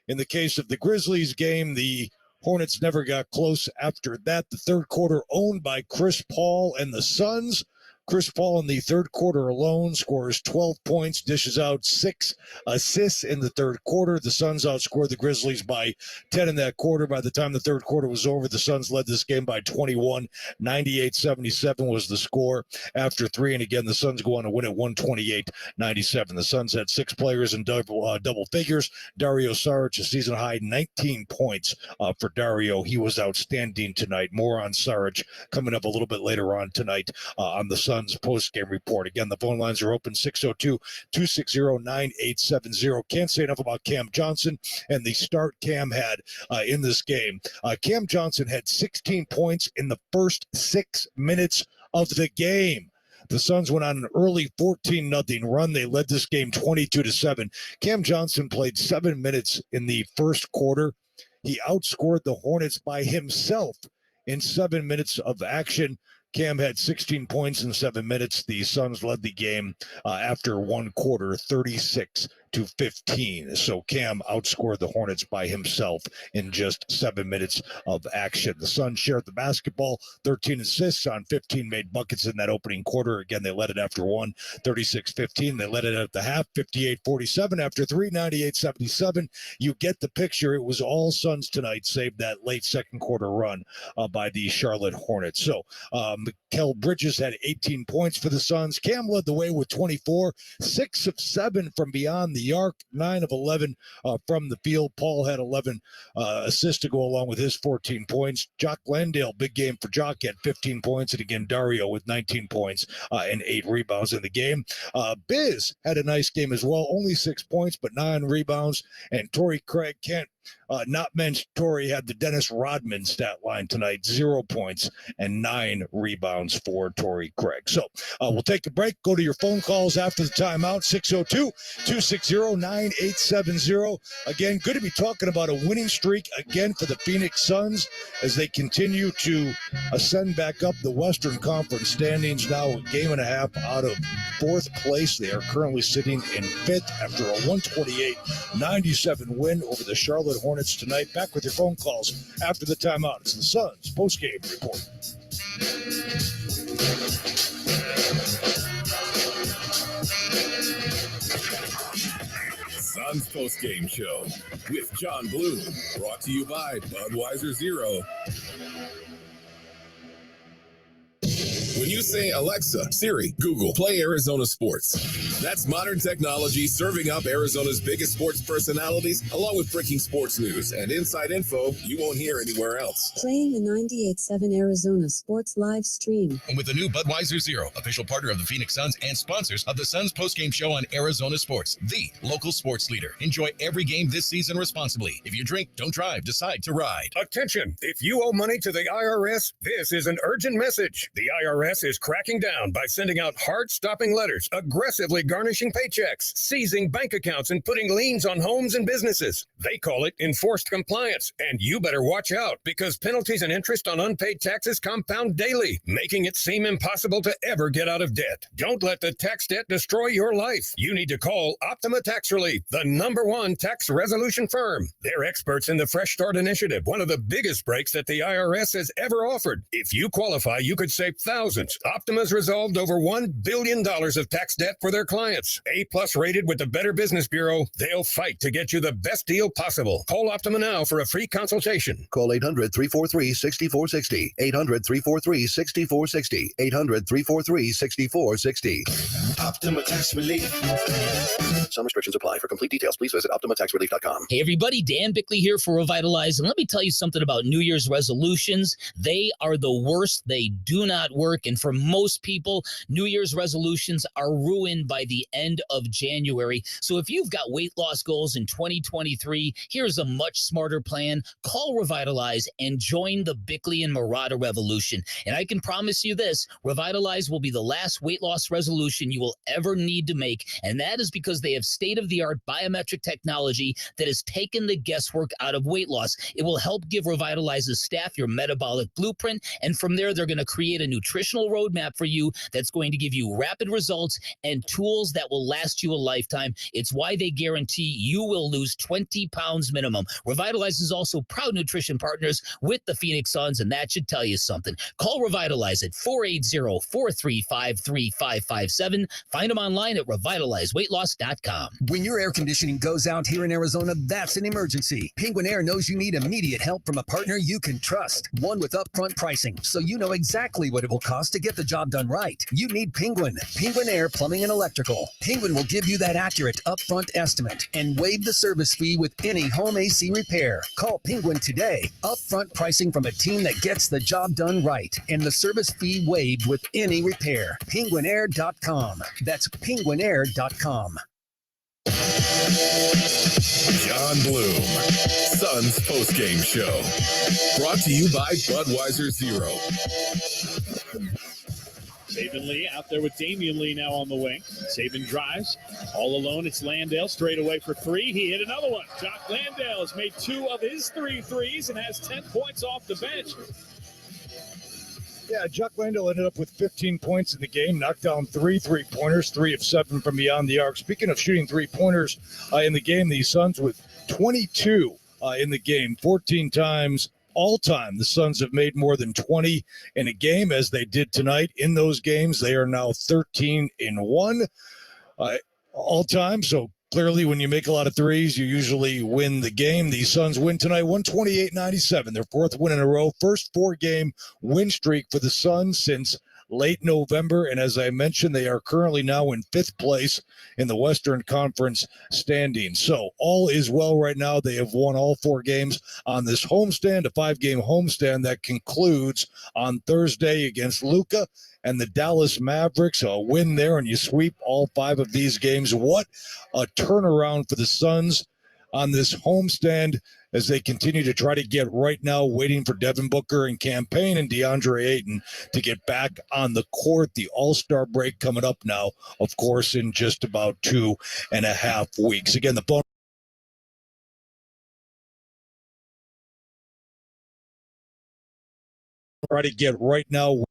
in the case of the Grizzlies game, the Hornets never got close after that. The third quarter owned by Chris Paul and the Suns. Chris Paul in the third quarter alone scores 12 points, dishes out 6 assists in the third quarter. The Suns outscored the Grizzlies by 10 in that quarter. By the time the third quarter was over, the Suns led this game by 21. 98-77 was the score after 3. And again, the Suns go on to win at 128-97. The Suns had 6 players in double figures. Dario Saric, a season high 19 points for Dario. He was outstanding tonight. More on Saric coming up a little bit later on tonight on the Suns post-game report. Again, the phone lines are open, 602-260-9870. Can't say enough about Cam Johnson and the start Cam had in this game. Cam Johnson had 16 points in the first 6 minutes of the game. The Suns went on an early 14-0 run. They led this game 22-7. Cam Johnson played 7 minutes in the first quarter. He outscored the Hornets by himself in 7 minutes of action. Cam had 16 points in 7 minutes. The Suns led the game after one quarter, 36-15. So Cam outscored the Hornets by himself in just 7 minutes of action. The Suns shared the basketball, 13 assists on 15 made buckets in that opening quarter. Again, they led it after 1, 36-15. They led it at the half, 58-47. After 3, 98-77. You get the picture. It was all Suns tonight, save that late second quarter run by the Charlotte Hornets. So Mikal Bridges had 18 points for the Suns. Cam led the way with 24, 6 of 7 from beyond the arc, 9 of 11 from the field. Paul had 11 assists to go along with his 14 points. Jock Landale, big game for Jock, had 15 points. And again, Dario with 19 points and 8 rebounds in the game. Biz had a nice game as well, only 6 points, but 9 rebounds. And Torrey Craig can't not mandatory had the Dennis Rodman stat line tonight, 0 points and 9 rebounds for Torrey Craig. So we'll take a break, go to your phone calls after the timeout, 602-260-9870. Again, good to be talking about a winning streak again for the Phoenix Suns as they continue to ascend back up the Western Conference standings, now a game and a half out of 4th place. They are currently sitting in 5th after a 128-97 win over the Charlotte Hornets tonight. Back with your phone calls after the timeout. It's the Suns post-game report. Suns post-game show with John Bloom, brought to you by Budweiser Zero. When you say Alexa, Siri, Google, play Arizona sports. That's modern technology serving up Arizona's biggest sports personalities, along with breaking sports news and inside info you won't hear anywhere else. Playing the 98.7 Arizona Sports live stream. And with the new Budweiser Zero, official partner of the Phoenix Suns and sponsors of the Suns postgame show on Arizona Sports, the local sports leader. Enjoy every game this season responsibly. If you drink, don't drive, decide to ride. Attention! If you owe money to the IRS, this is an urgent message. The IRS is cracking down by sending out heart-stopping letters, aggressively garnishing paychecks, seizing bank accounts, and putting liens on homes and businesses. They call it enforced compliance, and you better watch out because penalties and interest on unpaid taxes compound daily, making it seem impossible to ever get out of debt. Don't let the tax debt destroy your life. You need to call Optima Tax Relief, the #1 tax resolution firm. They're experts in the Fresh Start Initiative, one of the biggest breaks that the IRS has ever offered. If you qualify, you could save thousands. Optima's resolved over $1 billion of tax debt for their clients. A+ rated with the Better Business Bureau, they'll fight to get you the best deal possible. Call Optima now for a free consultation. Call 800-343-6460. 800-343-6460. 800-343-6460. Optima Tax Relief. Some restrictions apply. For complete details, please visit OptimaTaxRelief.com. Hey everybody, Dan Bickley here for Revitalize, and let me tell you something about New Year's resolutions. They are the worst. They do not work, and for most people, New Year's resolutions are ruined by the end of January. So if you've got weight loss goals in 2023, here's a much smarter plan. Call Revitalize and join the Bickley and Murata revolution. And I can promise you this, Revitalize will be the last weight loss resolution you will ever need to make, and that is because they have state-of-the-art biometric technology that has taken the guesswork out of weight loss. It will help give Revitalize's staff your metabolic blueprint, and from there, they're going to create a nutritional roadmap for you that's going to give you rapid results and tools that will last you a lifetime. It's why they guarantee you will lose 20 pounds minimum. Revitalize is also proud nutrition partners with the Phoenix Suns, and that should tell you something. Call Revitalize at 480-435-3557. Find them online at revitalizeweightloss.com. When your air conditioning goes out here in Arizona, that's an emergency. Penguin Air knows you need immediate help from a partner you can trust. One with upfront pricing, so you know exactly what it will cost to get the job done right. You need Penguin. Penguin Air Plumbing and Electrical. Penguin will give you that accurate upfront estimate and waive the service fee with any home AC repair. Call Penguin today. Upfront pricing from a team that gets the job done right and the service fee waived with any repair. Penguinair.com. That's penguinair.com. John Bloom, Suns postgame show, brought to you by Budweiser Zero. Saban Lee out there with Damian Lee now on the wing. Saban drives. All alone, it's Landale straight away for three. He hit another one. Jock Landale has made 2 of his 3 threes and has 10 points off the bench. Yeah, Jock Landale ended up with 15 points in the game, knocked down 3 3-pointers, 3 of 7 from beyond the arc. Speaking of shooting 3-pointers in the game, the Suns with 22 in the game, 14 times all time. The Suns have made more than 20 in a game, as they did tonight. In those games, they are now 13-1 all time. So clearly, when you make a lot of threes, you usually win the game. The Suns win tonight, 128-97, their 4th win in a row. First 4-game win streak for the Suns since late November. And as I mentioned, they are currently now in 5th place in the Western Conference standings. So all is well right now. They have won all 4 games on this homestand, a 5-game homestand that concludes on Thursday against Luka and the Dallas Mavericks. A win there, and you sweep all 5 of these games. What a turnaround for the Suns on this homestand as they continue to try to get right now, waiting for Devin Booker and Campaign and DeAndre Ayton to get back on the court. The All-Star break coming up now, of course, in just about 2.5 weeks. Again, the phone. Try to get right now.